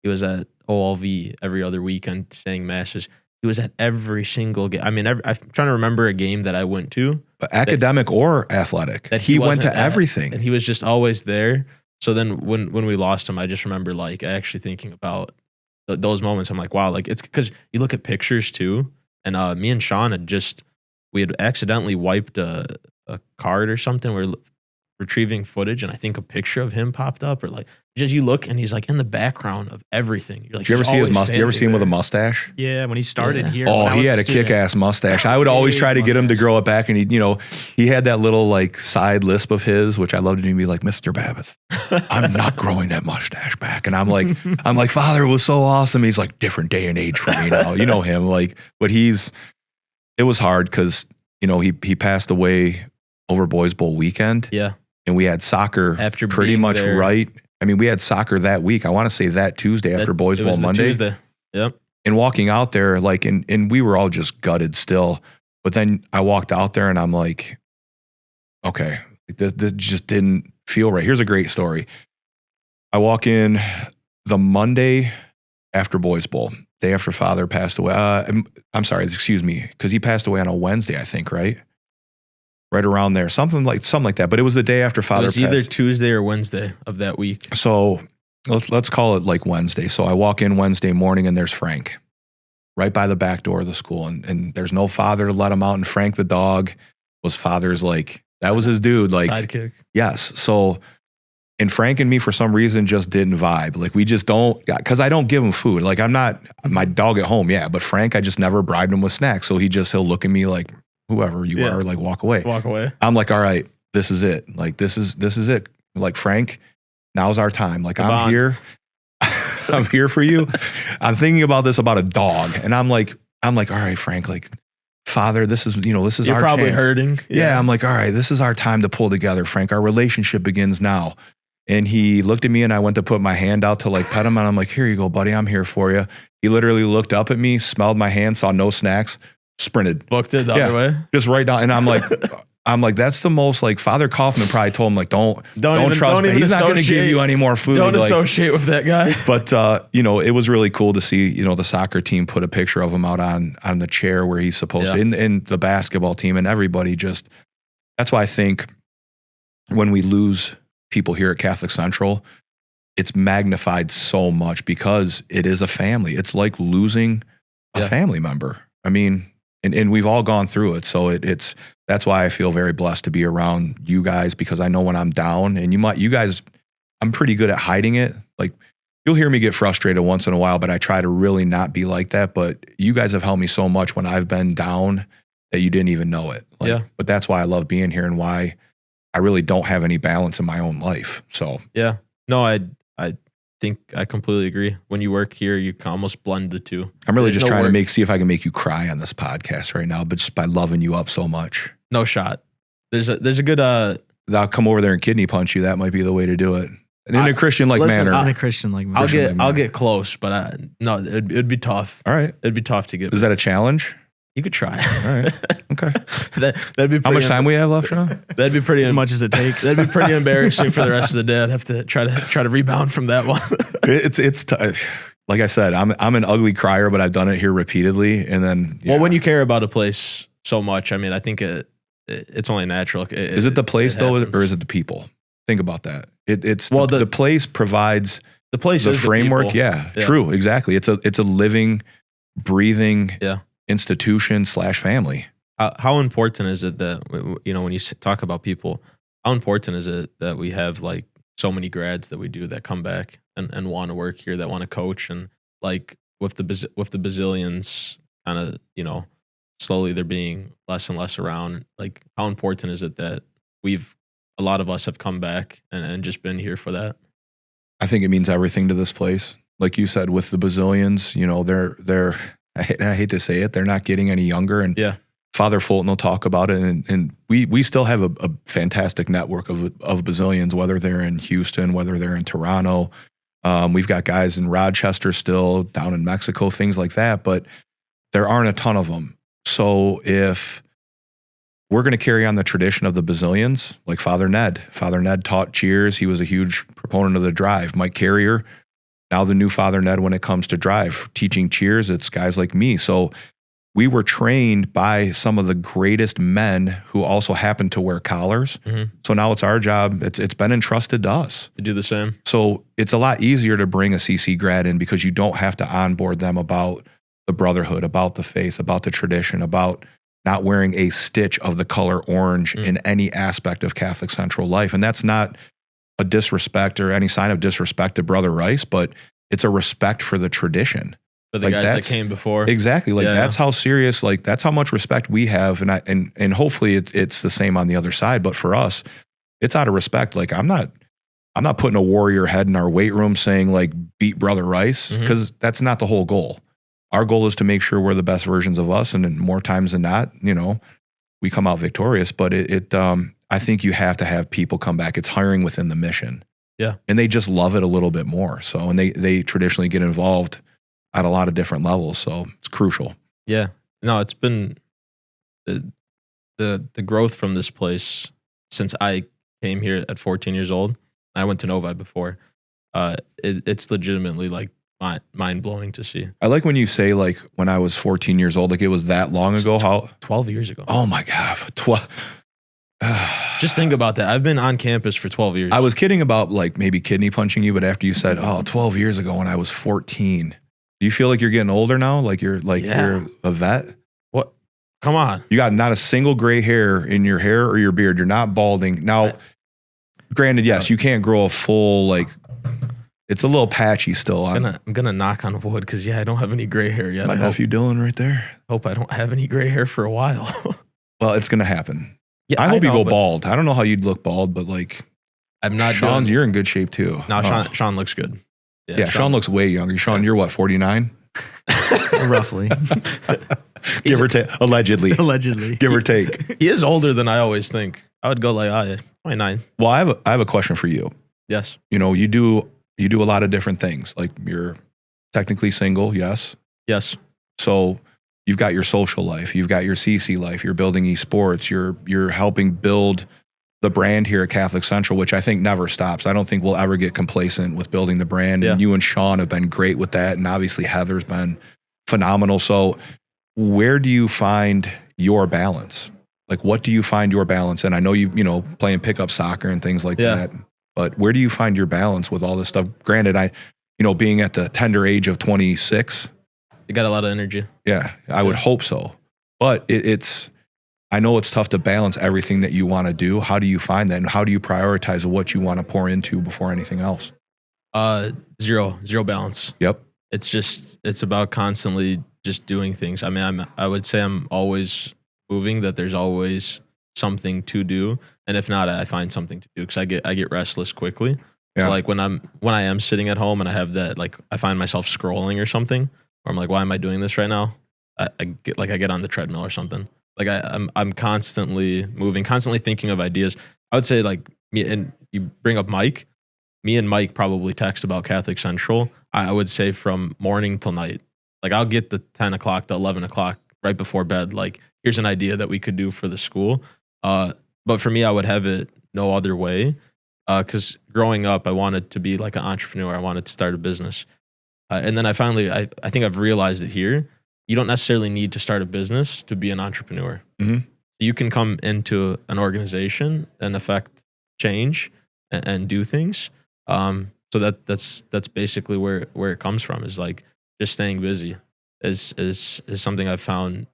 he was at OLV every other weekend saying masses. He was at every single game. I mean, I'm trying to remember a game that I went to. But academic or athletic. That he went to everything. And he was just always there. So then when we lost him, I just remember like actually thinking about those moments. I'm like, wow, like, it's because you look at pictures too. And me and Sean we had accidentally wiped a card or something. We're retrieving footage, and I think a picture of him popped up, or like, just you look and he's like in the background of everything. You're like, did you ever see his mustache? You ever see him with a mustache? Yeah, when he started here. Oh, he had a kick-ass mustache. I would always try to get him to grow it back, and he had that little like side lisp of his, which I loved to be like, Mr. Babicz, I'm not growing that mustache back. And I'm like, Father, it was so awesome. He's like, different day and age for me now. You know him, like, but it was hard because he passed away over Boys Bowl weekend. Yeah. And we had soccer after pretty much there. right. I mean, we had soccer that week. I want to say that Tuesday after Boys Bowl Monday. Tuesday. Yep. And walking out there, like, and we were all just gutted still. But then I walked out there and I'm like, okay, this just didn't feel right. Here's a great story. I walk in the Monday after Boys Bowl, day after Father passed away. I'm sorry, excuse me, because he passed away on a Wednesday, I think, right? Right around there, something like that. But it was the day after Father passed. It was either Tuesday or Wednesday of that week. So let's call it like Wednesday. So I walk in Wednesday morning, and there's Frank right by the back door of the school, and there's no Father to let him out. And Frank the dog was Father's, like, that was his dude, like sidekick. Yes. So, and Frank and me for some reason just didn't vibe. Like, we just don't, because I don't give him food. Like, I'm not my dog at home, yeah. But Frank, I just never bribed him with snacks. So he'll look at me like, whoever you are, like, walk away. Walk away. I'm like, all right, this is it. Like, this is it. Like, Frank, now's our time. Like, I'm here. I'm here for you. I'm thinking about this about a dog. And I'm like, all right, Frank, like, Father, this is You're our chance. You're probably hurting. Yeah. I'm like, all right, this is our time to pull together, Frank. Our relationship begins now. And he looked at me, and I went to put my hand out to like pet him. And I'm like, here you go, buddy. I'm here for you. He literally looked up at me, smelled my hand, saw no snacks, sprinted. Booked it the other way. Just right down. And I'm like, that's the most, like, Father Kaufman probably told him, like, don't trust him. He's not going to give you any more food. Don't associate with that guy. But, it was really cool to see, the soccer team put a picture of him out on the chair where he's supposed to, and the basketball team, and everybody just, that's why I think when we lose people here at Catholic Central, it's magnified so much because it is a family. It's like losing a family member. I mean, and we've all gone through it. So that's why I feel very blessed to be around you guys, because I know when I'm down, and you guys, I'm pretty good at hiding it. Like, you'll hear me get frustrated once in a while, but I try to really not be like that. But you guys have helped me so much when I've been down that you didn't even know it. Like, but that's why I love being here, and why I really don't have any balance in my own life. So yeah, no, I think I completely agree. When you work here, you can almost blend the two. I'm really just trying to see if I can make you cry on this podcast right now, but just by loving you up so much. No shot. There's a good I'll come over there and kidney punch you. That might be the way to do it. And in a Christian-like manner. In a Christian-like manner. I'll get close, but no, it'd be tough. All right. It'd be tough to get. Is that a challenge? You could try. All right. Okay. That'd be. How much time we have left, Sean? That'd be pretty. As much as it takes. That'd be pretty embarrassing for the rest of the day. I'd have to try to rebound from that one. It's like I said, I'm an ugly crier, but I've done it here repeatedly. And then, well, when you care about a place so much, I mean, I think it's only natural. Is it the place though, or is it the people? Think about that. The place provides the place the is framework. The yeah, true, exactly. It's a living, breathing institution / family. How important is it that when you talk about people, how important is it that we have like so many grads that we do that come back and want to work here, that want to coach, and like with the bazillions kind of slowly they're being less and less around. Like how important is it that a lot of us have come back and just been here for that? I think it means everything to this place. Like you said, with the bazillions, they're I hate to say it, they're not getting any younger. And Father Fulton will talk about it. And we still have a fantastic network of bazillions, whether they're in Houston, whether they're in Toronto. We've got guys in Rochester still, down in Mexico, things like that. But there aren't a ton of them. So if we're going to carry on the tradition of the bazillions, like Father Ned taught cheers. He was a huge proponent of the drive. Mike Carrier, now the new Father Ned when it comes to drive, teaching cheers, it's guys like me. So we were trained by some of the greatest men who also happen to wear collars. Mm-hmm. So now it's our job. It's been entrusted to us to do the same. So it's a lot easier to bring a CC grad in because you don't have to onboard them about the brotherhood, about the faith, about the tradition, about not wearing a stitch of the color orange in any aspect of Catholic Central life. And that's not a disrespect or any sign of disrespect to Brother Rice, but it's a respect for the tradition. For the guys that came before. Exactly. That's how serious, that's how much respect we have. And hopefully it's the same on the other side. But for us, it's out of respect. Like I'm not putting a warrior head in our weight room saying like beat Brother Rice, because that's not the whole goal. Our goal is to make sure we're the best versions of us. And more times than not, we come out victorious, but I think you have to have people come back. It's hiring within the mission. Yeah. And they just love it a little bit more. So, and they traditionally get involved at a lot of different levels. So it's crucial. Yeah. No, it's been the growth from this place since I came here at 14 years old. I went to Novi before. It's legitimately like mind blowing to see. I like when you say like when I was 14 years old, like it was that long ago. How 12 years ago. Oh my God. 12. Just think about that. I've been on campus for 12 years. I was kidding about like maybe kidney punching you, but after you said, 12 years ago when I was 14, do you feel like you're getting older now? Like you're a vet? What? Come on. You got not a single gray hair in your hair or your beard. You're not balding. Now, granted, yes, you can't grow a full it's a little patchy still. I'm gonna knock on wood because I don't have any gray hair yet. My nephew Dylan right there. Hope I don't have any gray hair for a while. Well, it's gonna happen. Yeah, I hope you go bald. I don't know how you'd look bald, but like I'm not. Sean's, you're in good shape too. No, Sean looks good. Yeah, Sean looks way younger. Sean, you're what, 49? Roughly. Give or take. Allegedly. Give or take. He is older than I always think. I would go like 29. Well, I have a question for you. Yes. You do a lot of different things. Like you're technically single, yes? Yes. So you've got your social life, you've got your CC life, you're building esports, you're helping build the brand here at Catholic Central, which I think never stops. I don't think we'll ever get complacent with building the brand. Yeah. And you and Sean have been great with that. And obviously Heather's been phenomenal. So where do you find your balance? Like, what do you find your balance? And I know you playing pickup soccer and things like that, but where do you find your balance with all this stuff? Granted, being at the tender age of 26, you got a lot of energy. Yeah, I would hope so. But I know it's tough to balance everything that you want to do. How do you find that? And how do you prioritize what you want to pour into before anything else? Zero balance. Yep. It's about constantly just doing things. I mean, I would say I'm always moving, that there's always something to do. And if not, I find something to do because I get restless quickly. Yeah. So like when I am sitting at home and I have that, like I find myself scrolling or something, or I'm like, why am I doing this right now? I get on the treadmill or something. Like I'm constantly moving, constantly thinking of ideas. I would say like me and you bring up Mike. Me and Mike probably text about Catholic Central. I would say from morning till night. Like I'll get the 10 o'clock, the 11 o'clock right before bed. Like here's an idea that we could do for the school. But for me, I would have it no other way. Because growing up, I wanted to be like an entrepreneur. I wanted to start a business. And then I think I've realized it here. You don't necessarily need to start a business to be an entrepreneur. Mm-hmm. You can come into an organization and affect change and do things. So that's basically where it comes from, is like just staying busy is something I've found,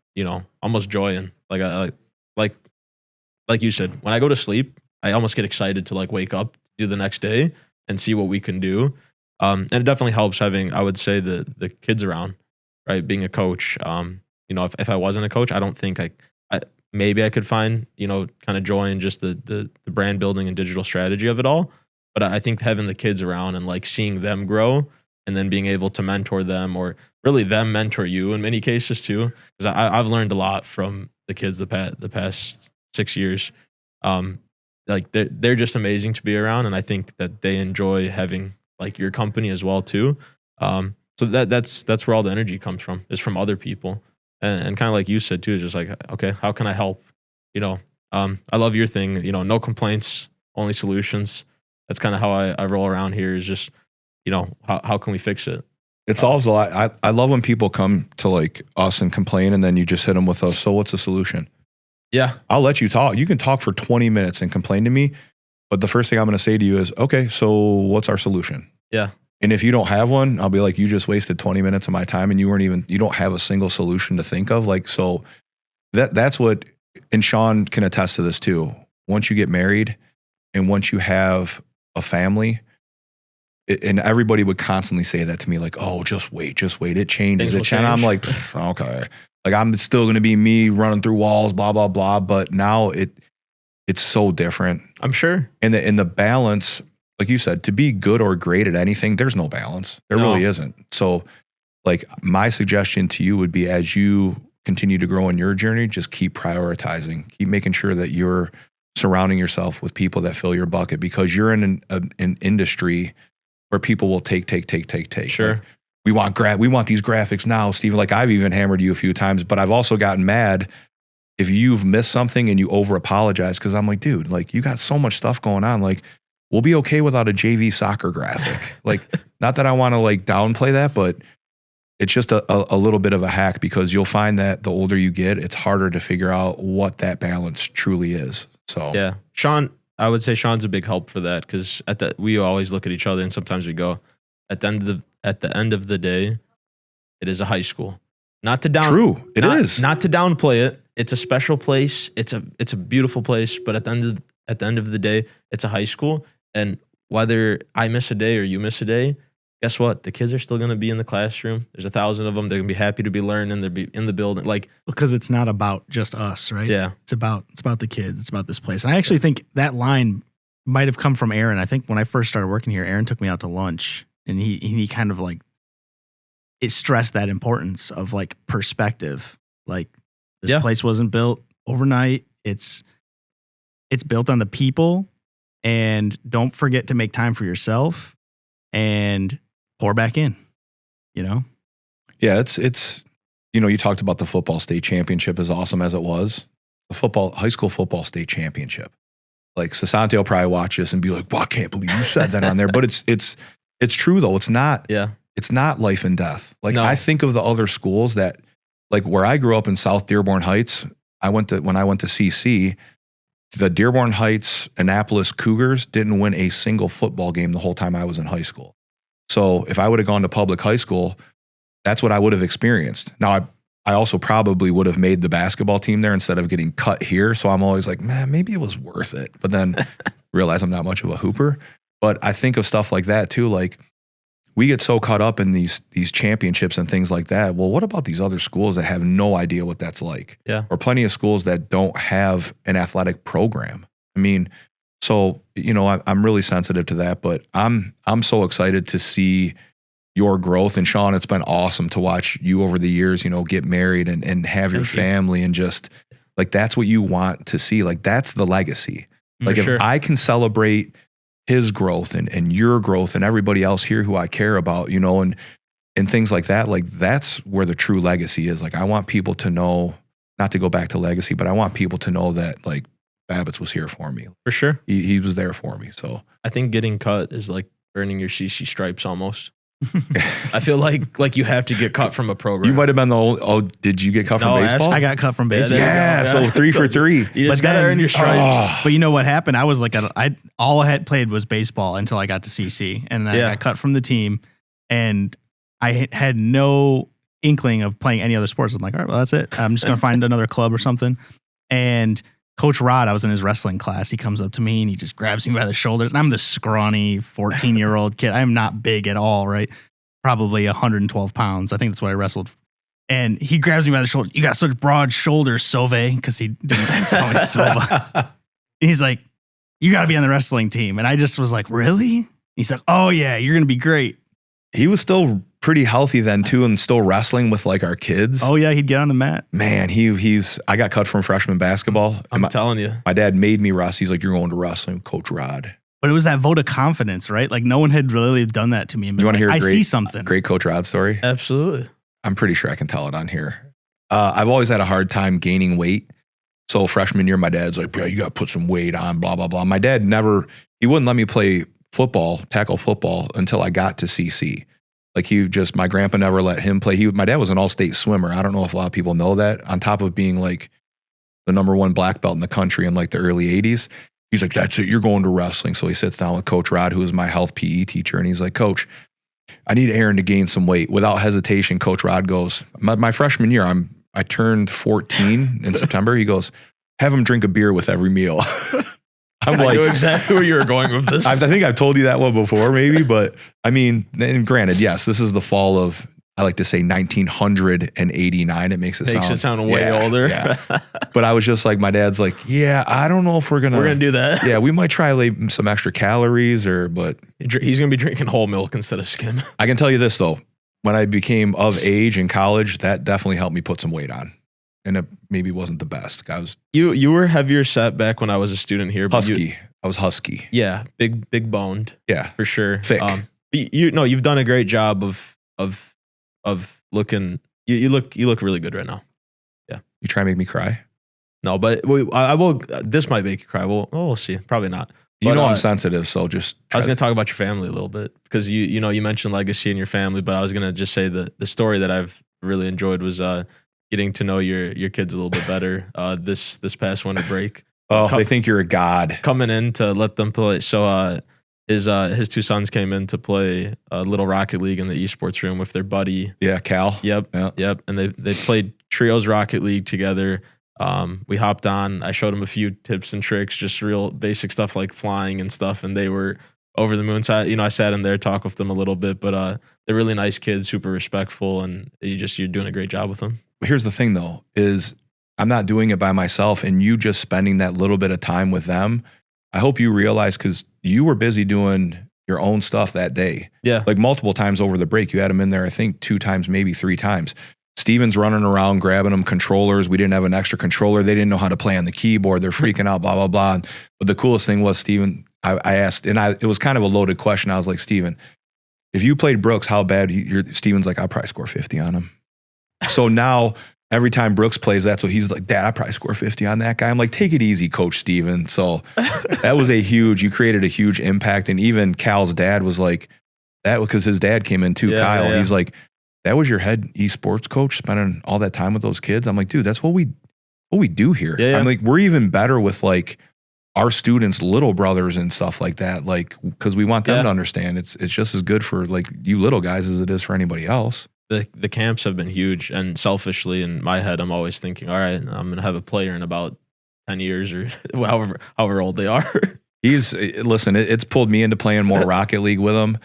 almost joy in. Like you said, when I go to sleep, I almost get excited to like wake up, do the next day and see what we can do. And it definitely helps having, I would say, the kids around, right? Being a coach. If I wasn't a coach, I don't think maybe I could find, kind of joy in just the brand building and digital strategy of it all. But I think having the kids around and like seeing them grow and then being able to mentor them, or really them mentor you in many cases too. Because I've learned a lot from the kids the past 6 years. Like they're just amazing to be around. And I think that they enjoy having like your company as well too. So that's where all the energy comes from, is from other people. And kind of like you said too, just like, okay, how can I help? I love your thing, no complaints, only solutions. That's kind of how I roll around here, is just, how can we fix it? It solves a lot. I love when people come to like us and complain, and then you just hit them with so what's the solution? Yeah. I'll let you talk. You can talk for 20 minutes and complain to me. But the first thing I'm going to say to you is, okay, so what's our solution? Yeah. And if you don't have one, I'll be like, you just wasted 20 minutes of my time and you don't have a single solution to think of. Like, so that's what, and Sean can attest to this too. Once you get married and once you have a family, and everybody would constantly say that to me, like, oh, just wait. It changes. And I'm like, okay. Like, I'm still going to be me running through walls, blah, blah, blah. But now it's so different. I'm sure. And the balance, like you said, to be good or great at anything, there's no balance. There really isn't. So like my suggestion to you would be, as you continue to grow in your journey, just keep prioritizing, keep making sure that you're surrounding yourself with people that fill your bucket, because you're in an industry where people will take. Sure. Like, we want these graphics now, Steven. Like, I've even hammered you a few times, but I've also gotten mad if you've missed something and you over apologize, because I'm like, dude, like, you got so much stuff going on. Like, we'll be okay without a JV soccer graphic. Like, not that I want to like downplay that, but it's just a little bit of a hack, because you'll find that the older you get, it's harder to figure out what that balance truly is. So yeah, Sean, I would say Sean's a big help for that, because we always look at each other and sometimes we go, at the end of the day, it is a high school. Not to down. True, it is. Not to downplay it. It's a special place. It's a beautiful place. But at the end of the day, it's a high school. And whether I miss a day or you miss a day, guess what? The kids are still going to be in the classroom. There's 1,000 of them. They're going to be happy to be learning. They'll be in the building. Like, because it's not about just us, right? Yeah. It's about the kids. It's about this place. And I actually think that line might have come from Aaron. I think when I first started working here, Aaron took me out to lunch, and he kind of like, it stressed that importance of like perspective. Like, this place wasn't built overnight. It's built on the people, and don't forget to make time for yourself and pour back in, Yeah, it's you talked about the football state championship, as awesome as it was. The high school football state championship. Like, Sasante will probably watch this and be like, well, I can't believe you said that on there. But it's true though. It's not. Yeah. It's not life and death. Like, No. I think of the other schools that, like, where I grew up in South Dearborn Heights, when I went to CC, the Dearborn Heights Annapolis Cougars didn't win a single football game the whole time I was in high school. So if I would have gone to public high school, that's what I would have experienced. Now, I also probably would have made the basketball team there instead of getting cut here. So I'm always like, man, maybe it was worth it. But then realize I'm not much of a hooper. But I think of stuff like that too. Like, we get so caught up in these championships and things like that. Well, what about these other schools that have no idea what that's like? Yeah. Or plenty of schools that don't have an athletic program. I mean, so, I'm really sensitive to that, but I'm so excited to see your growth. And Sean, it's been awesome to watch you over the years, get married and have your family, and just like, that's what you want to see. Like, that's the legacy. Like if sure. I can celebrate his growth and your growth and everybody else here who I care about, you know, and things like that, like that's where the true legacy is. Like I want people to know, not to go back to legacy, but I want people to know that like Babicz was here for me. For sure. He was there for me. So I think getting cut is like earning your CC stripes almost. I feel like you have to get cut from a program. you might have been the old, did you get cut from baseball? I got cut from baseball. Yeah, so 3 for 3. You just gotta earn your stripes. But you know what happened? I was like, all I had played was baseball until I got to CC, and then I got cut from the team, and I had no inkling of playing any other sports. I'm like, all right, well, that's it. I'm just gonna find another club or something. And Coach Rod, I was in his wrestling class. He comes up to me and he just grabs me by the shoulders. And I'm this scrawny 14-year-old kid. I'm not big at all, right? Probably 112 pounds. I think that's what I wrestled. And he grabs me by the shoulder. You got such broad shoulders, Sove, because he didn't call me Silva. And he's like, you got to be on the wrestling team. And I just was like, really? He's like, oh, yeah, you're going to be great. He was still pretty healthy then too, and still wrestling with like our kids. Oh yeah, he'd get on the mat. Man, I got cut from freshman basketball. I'm telling you. My dad made me wrestle. He's like, you're going to wrestling with Coach Rod. But it was that vote of confidence, right? Like no one had really done that to me. You want to hear I see something. Great Coach Rod story? Absolutely. I'm pretty sure I can tell it on here. I've always had a hard time gaining weight. So freshman year, my dad's like, yeah, you got to put some weight on, blah, blah, blah. My dad he wouldn't let me play tackle football until I got to CC. Like my grandpa never let him play. My dad was an all-state swimmer. I don't know if a lot of people know that. On top of being like the #1 black belt in the country in like the early 80s. He's like, that's it. You're going to wrestling. So he sits down with Coach Rod, who is my health PE teacher. And he's like, Coach, I need Aaron to gain some weight. Without hesitation, Coach Rod goes, my freshman year, I turned 14 in September. He goes, have him drink a beer with every meal. I knew exactly where you were going with this. I think I've told you that one before, maybe, but I mean, and granted, yes, this is the fall of, I like to say 1989. It makes it sound way older. Yeah. But I was just like, my dad's like, yeah, I don't know if we're gonna do that. Yeah, we might try some extra calories but he's gonna be drinking whole milk instead of skim. I can tell you this though, when I became of age in college, that definitely helped me put some weight on. And it maybe wasn't the best. You were heavier set back when I was a student here. But husky. I was husky. Yeah, big boned. Yeah, for sure. Thick. You've done a great job of looking. You look really good right now. Yeah. You try to make me cry? No, but I will. This might make you cry. We'll see. Probably not. But, I'm sensitive, so just. I was going to talk about your family a little bit because you mentioned legacy in your family, but I was going to just say that the story that I've really enjoyed was getting to know your kids a little bit better this past winter break. Oh, they think you're a god. Coming in to let them play. So his 2 sons came in to play a little Rocket League in the esports room with their buddy. Yeah, Cal. Yep. And they played trios Rocket League together. We hopped on. I showed them a few tips and tricks, just real basic stuff like flying and stuff, and they were over the moon. So I sat in there, talk with them a little bit, but they're really nice kids, super respectful, and you're doing a great job with them. Here's the thing though, is I'm not doing it by myself, and you just spending that little bit of time with them. I hope you realize, because you were busy doing your own stuff that day. Yeah. Like multiple times over the break. You had them in there, I think 2 times, maybe 3 times. Steven's running around grabbing them controllers. We didn't have an extra controller. They didn't know how to play on the keyboard. They're freaking out, blah, blah, blah. But the coolest thing was, Steven, I asked, and it was kind of a loaded question. I was like, Steven, if you played Brooks, how bad? Steven's like, I'll probably score 50 on him. So now every time Brooks plays that, so he's like, Dad, I'll probably score 50 on that guy. I'm like, take it easy, Coach Steven. So that was you created a huge impact. And even Cal's dad was like, that because his dad came in too, Kyle. Yeah. He's like, that was your head esports coach spending all that time with those kids. I'm like, dude, that's what we do here. Yeah. I'm like, we're even better with like our students' little brothers and stuff like that. Like, because we want them to understand it's just as good for like you little guys as it is for anybody else. The camps have been huge, and selfishly in my head, I'm always thinking, all right, I'm going to have a player in about 10 years or however old they are. It's pulled me into playing more Rocket League with him.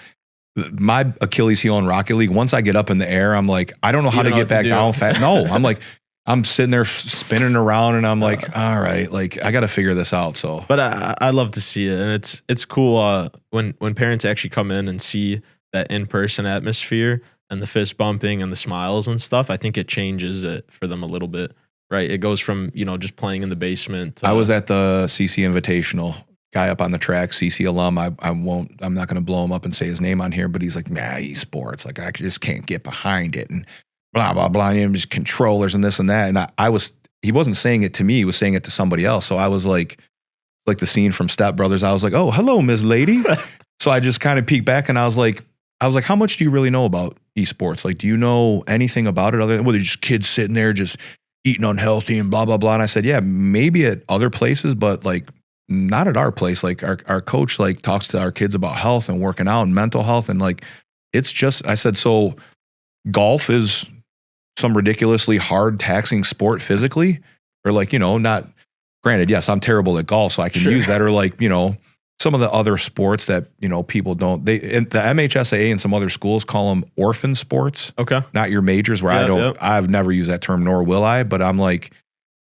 My Achilles heel in Rocket League, once I get up in the air, I'm like, I don't know how to get back down fast. No, I'm like, I'm sitting there spinning around and I'm like, all right, like I got to figure this out. So, but I love to see it. And it's cool when parents actually come in and see that in-person atmosphere and the fist bumping and the smiles and stuff. I think it changes it for them a little bit. right? It goes from, just playing in the basement. To, I was at the CC Invitational. Guy up on the track, CC alum. I'm not going to blow him up and say his name on here, but he's like, nah, esports. Like, I just can't get behind it and blah, blah, blah. And just controllers and this and that. And he wasn't saying it to me. He was saying it to somebody else. So I was like the scene from Step Brothers. I was like, oh, hello, Ms. Lady. So I just kind of peeked back and I was like, how much do you really know about esports? Like, do you know anything about it other than, well, they're just kids sitting there just eating unhealthy and blah, blah, blah. And I said, yeah, maybe at other places, but like not at our place. Like our coach, like talks to our kids about health and working out and mental health. And like, it's just, I said, so golf is some ridiculously hard taxing sport physically, or like, not granted. Yes, I'm terrible at golf, so I can use that. Or like, some of the other sports that, people don't, the MHSAA and some other schools call them orphan sports. Okay. Not your majors, where I've never used that term, nor will I, but I'm like,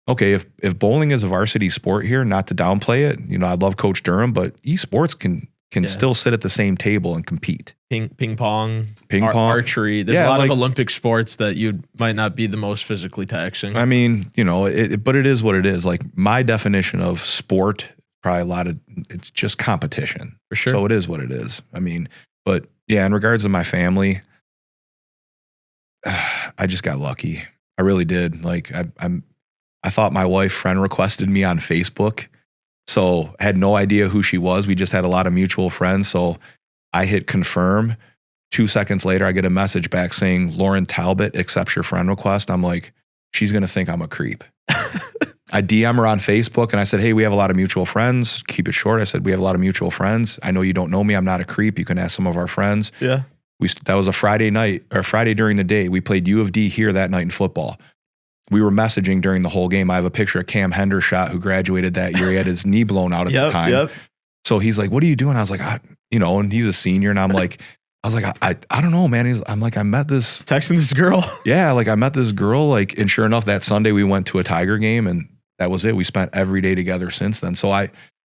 okay, if bowling is a varsity sport here, not to downplay it, I love Coach Durham, but esports can still sit at the same table and compete. Ping pong, archery. There's a lot of Olympic sports that you might not be the most physically taxing. I mean, but it is what it is. Like, my definition of sport, probably it's just competition. For sure. So it is what it is. I mean, but yeah, in regards to my family, I just got lucky. I really did. Like, I thought my wife friend requested me on Facebook. So I had no idea who she was. We just had a lot of mutual friends. So I hit confirm. 2 seconds later, I get a message back saying, Lauren Talbot accepts your friend request. I'm like, she's going to think I'm a creep. I DM her on Facebook and I said, hey, we have a lot of mutual friends. Keep it short. I said, we have a lot of mutual friends. I know you don't know me. I'm not a creep. You can ask some of our friends. Yeah. That was a Friday night, or Friday during the day. We played U of D here that night in football. We were messaging during the whole game. I have a picture of Cam Hendershot, who graduated that year. He had his knee blown out at the time. Yep. So he's like, what are you doing? I was like, and he's a senior. And I'm like, I don't know, man. I met this. Texting this girl. Yeah. Like, I met this girl, like, and sure enough, that Sunday we went to a Tiger game and that was it. We spent every day together since then. So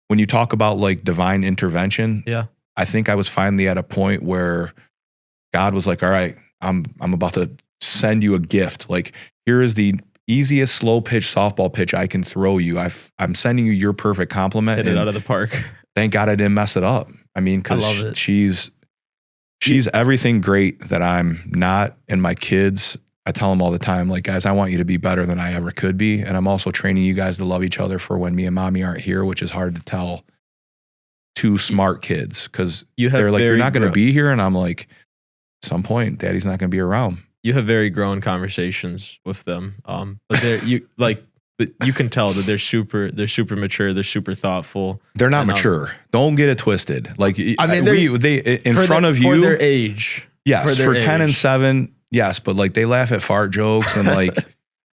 when you talk about like divine intervention, yeah, I think I was finally at a point where God was like, all right, I'm about to send you a gift. Like, here is the easiest slow pitch softball pitch I can throw you. I'm sending you your perfect compliment. Hit it out of the park. Thank God I didn't mess it up. I mean, because she's everything great that I'm not. And my kids, I tell them all the time, like, guys, I want you to be better than I ever could be. And I'm also training you guys to love each other for when me and mommy aren't here, which is hard to tell two smart kids, because they're like, you're not going to be here. And I'm like, at some point, daddy's not going to be around. You have very grown conversations with them. But you can tell that they're super mature. They're super thoughtful. They're not mature. Don't get it twisted. Like, I mean, they in front of you for their age. Yes, for 10 and 7. Yes, but like, they laugh at fart jokes and like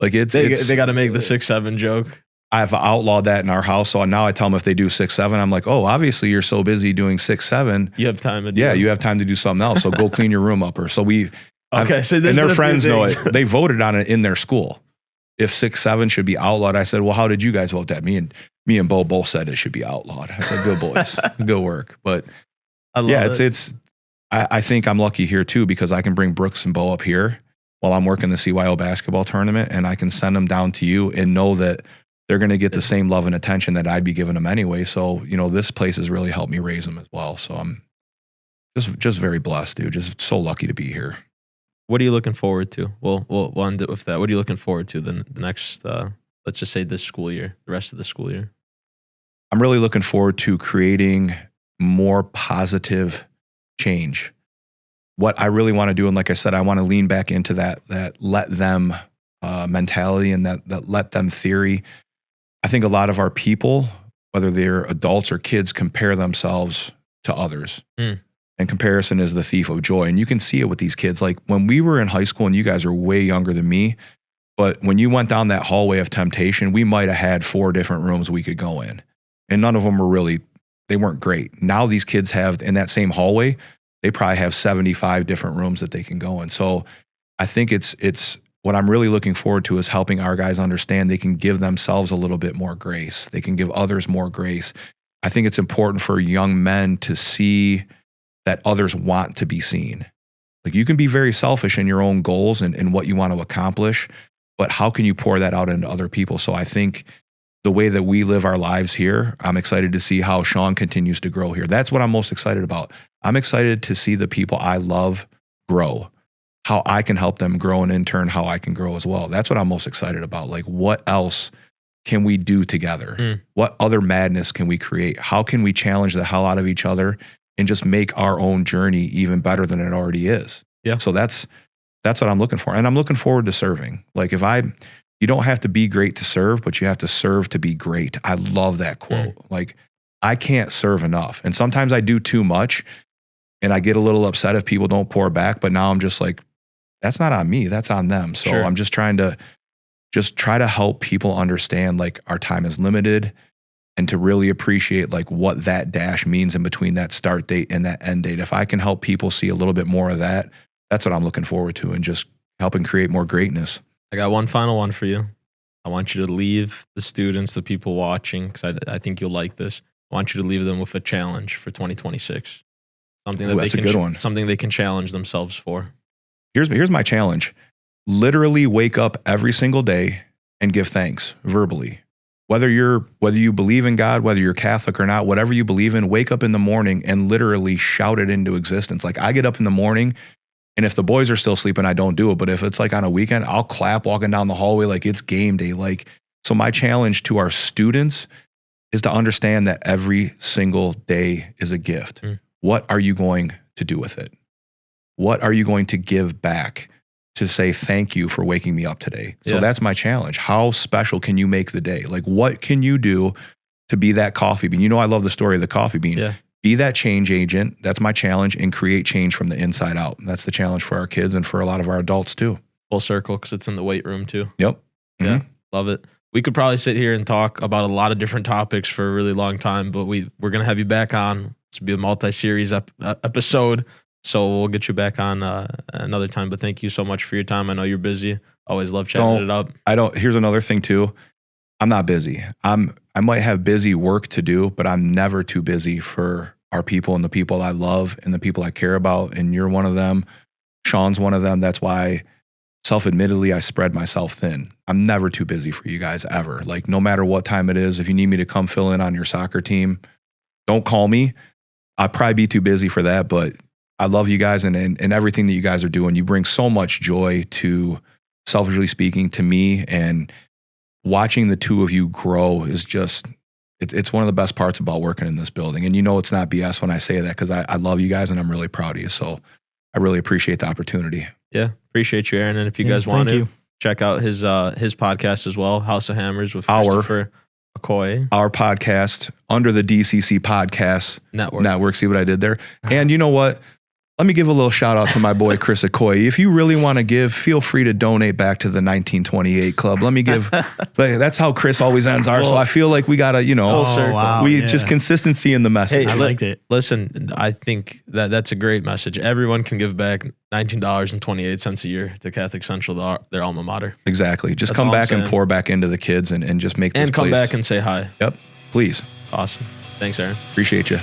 they got to make the 6-7 joke. I've outlawed that in our house. So now I tell them if they do 6-7, I'm like, oh, obviously you're so busy doing 6-7. You have time to you have time to do something else. So go clean your room up. Or so so and their friends know it. They voted on it in their school. If 6-7 should be outlawed, I said, well, how did you guys vote that? Me and Bo both said it should be outlawed. I said, good boys, good work. But I think I'm lucky here too, because I can bring Brooks and Bo up here while I'm working the CYO basketball tournament, and I can send them down to you and know that they're going to get the same love and attention that I'd be giving them anyway. So, this place has really helped me raise them as well. So I'm just very blessed, dude. Just so lucky to be here. What are you looking forward to? We'll end it with that. What are you looking forward to the next, let's just say this school year, the rest of the school year? I'm really looking forward to creating more positive change. What I really want to do, and like I said, I want to lean back into that let them mentality and that let them theory. I think a lot of our people, whether they're adults or kids, compare themselves to others. And comparison is the thief of joy. And you can see it with these kids. Like, when we were in high school, and you guys are way younger than me, but when you went down that hallway of temptation, we might have had 4 different rooms we could go in. And none of them they weren't great. Now these kids have, in that same hallway, they probably have 75 different rooms that they can go in. So I think it's what I'm really looking forward to is helping our guys understand they can give themselves a little bit more grace. They can give others more grace. I think it's important for young men to see that others want to be seen. Like, you can be very selfish in your own goals and what you want to accomplish, but how can you pour that out into other people? So I think the way that we live our lives here, I'm excited to see how Sean continues to grow here. That's what I'm most excited about. I'm excited to see the people I love grow, how I can help them grow, and in turn, how I can grow as well. That's what I'm most excited about. Like, what else can we do together? What other madness can we create? How can we challenge the hell out of each other and just make our own journey even better than it already is? Yeah. So that's what I'm looking for. And I'm looking forward to serving. Like, you don't have to be great to serve, but you have to serve to be great. I love that quote. Like, I can't serve enough. And sometimes I do too much and I get a little upset if people don't pour back, but now I'm just like, that's not on me, that's on them. So I'm just trying to try to help people understand, like, our time is limited, and to really appreciate like what that dash means in between that start date and that end date. If I can help people see a little bit more of that, that's what I'm looking forward to, and just helping create more greatness. I got one final one for you. I want you to leave the students, the people watching, because I think you'll like this. I want you to leave them with a challenge for 2026. Something that that's a good one. Something they can challenge themselves for. Here's my challenge. Literally wake up every single day and give thanks verbally. Whether you believe in God, whether you're Catholic or not, whatever you believe in, wake up in the morning and literally shout it into existence. Like, I get up in the morning, and if the boys are still sleeping, I don't do it. But if it's like on a weekend, I'll clap walking down the hallway like it's game day. Like, so my challenge to our students is to understand that every single day is a gift. What are you going to do with it? What are you going to give back to say thank you for waking me up today? So that's my challenge. How special can you make the day? Like, what can you do to be that coffee bean? You know, I love the story of the coffee bean. Yeah. Be that change agent. That's my challenge, and create change from the inside out. That's the challenge for our kids and for a lot of our adults too. Full circle, because it's in the weight room too. Yep. Yeah. Love it. We could probably sit here and talk about a lot of different topics for a really long time, but we're going to have you back on. This will be a multi-series episode. So we'll get you back on another time. But thank you so much for your time. I know you're busy. Always love chatting it up. Here's another thing too. I'm not busy. I might have busy work to do, but I'm never too busy for our people and the people I love and the people I care about. And you're one of them. Sean's one of them. That's why, self-admittedly, I spread myself thin. I'm never too busy for you guys ever. Like, no matter what time it is, if you need me to come fill in on your soccer team, don't call me. I'll probably be too busy for that, but I love you guys and everything that you guys are doing. You bring so much joy to, selfishly speaking, to me, and watching the two of you grow is just, it's one of the best parts about working in this building. And you know, it's not BS when I say that, because I love you guys and I'm really proud of you. So I really appreciate the opportunity. Yeah. Appreciate you, Aaron. And if you guys want to check out his podcast as well, House of Hammers with Christopher McCoy. Our podcast under the DCC Podcast Network. See what I did there? And you know what? Let me give a little shout out to my boy, Chris Okoye. If you really want to give, feel free to donate back to the 1928 Club. Let me give, that's how Chris always ends ours. So I feel like we got to, just consistency in the message. I liked it. Listen, I think that's a great message. Everyone can give back $19.28 a year to Catholic Central, their alma mater. Exactly. Just come back and pour back into the kids and just make this place. And come back and say hi. Yep. Please. Awesome. Thanks, Aaron. Appreciate you.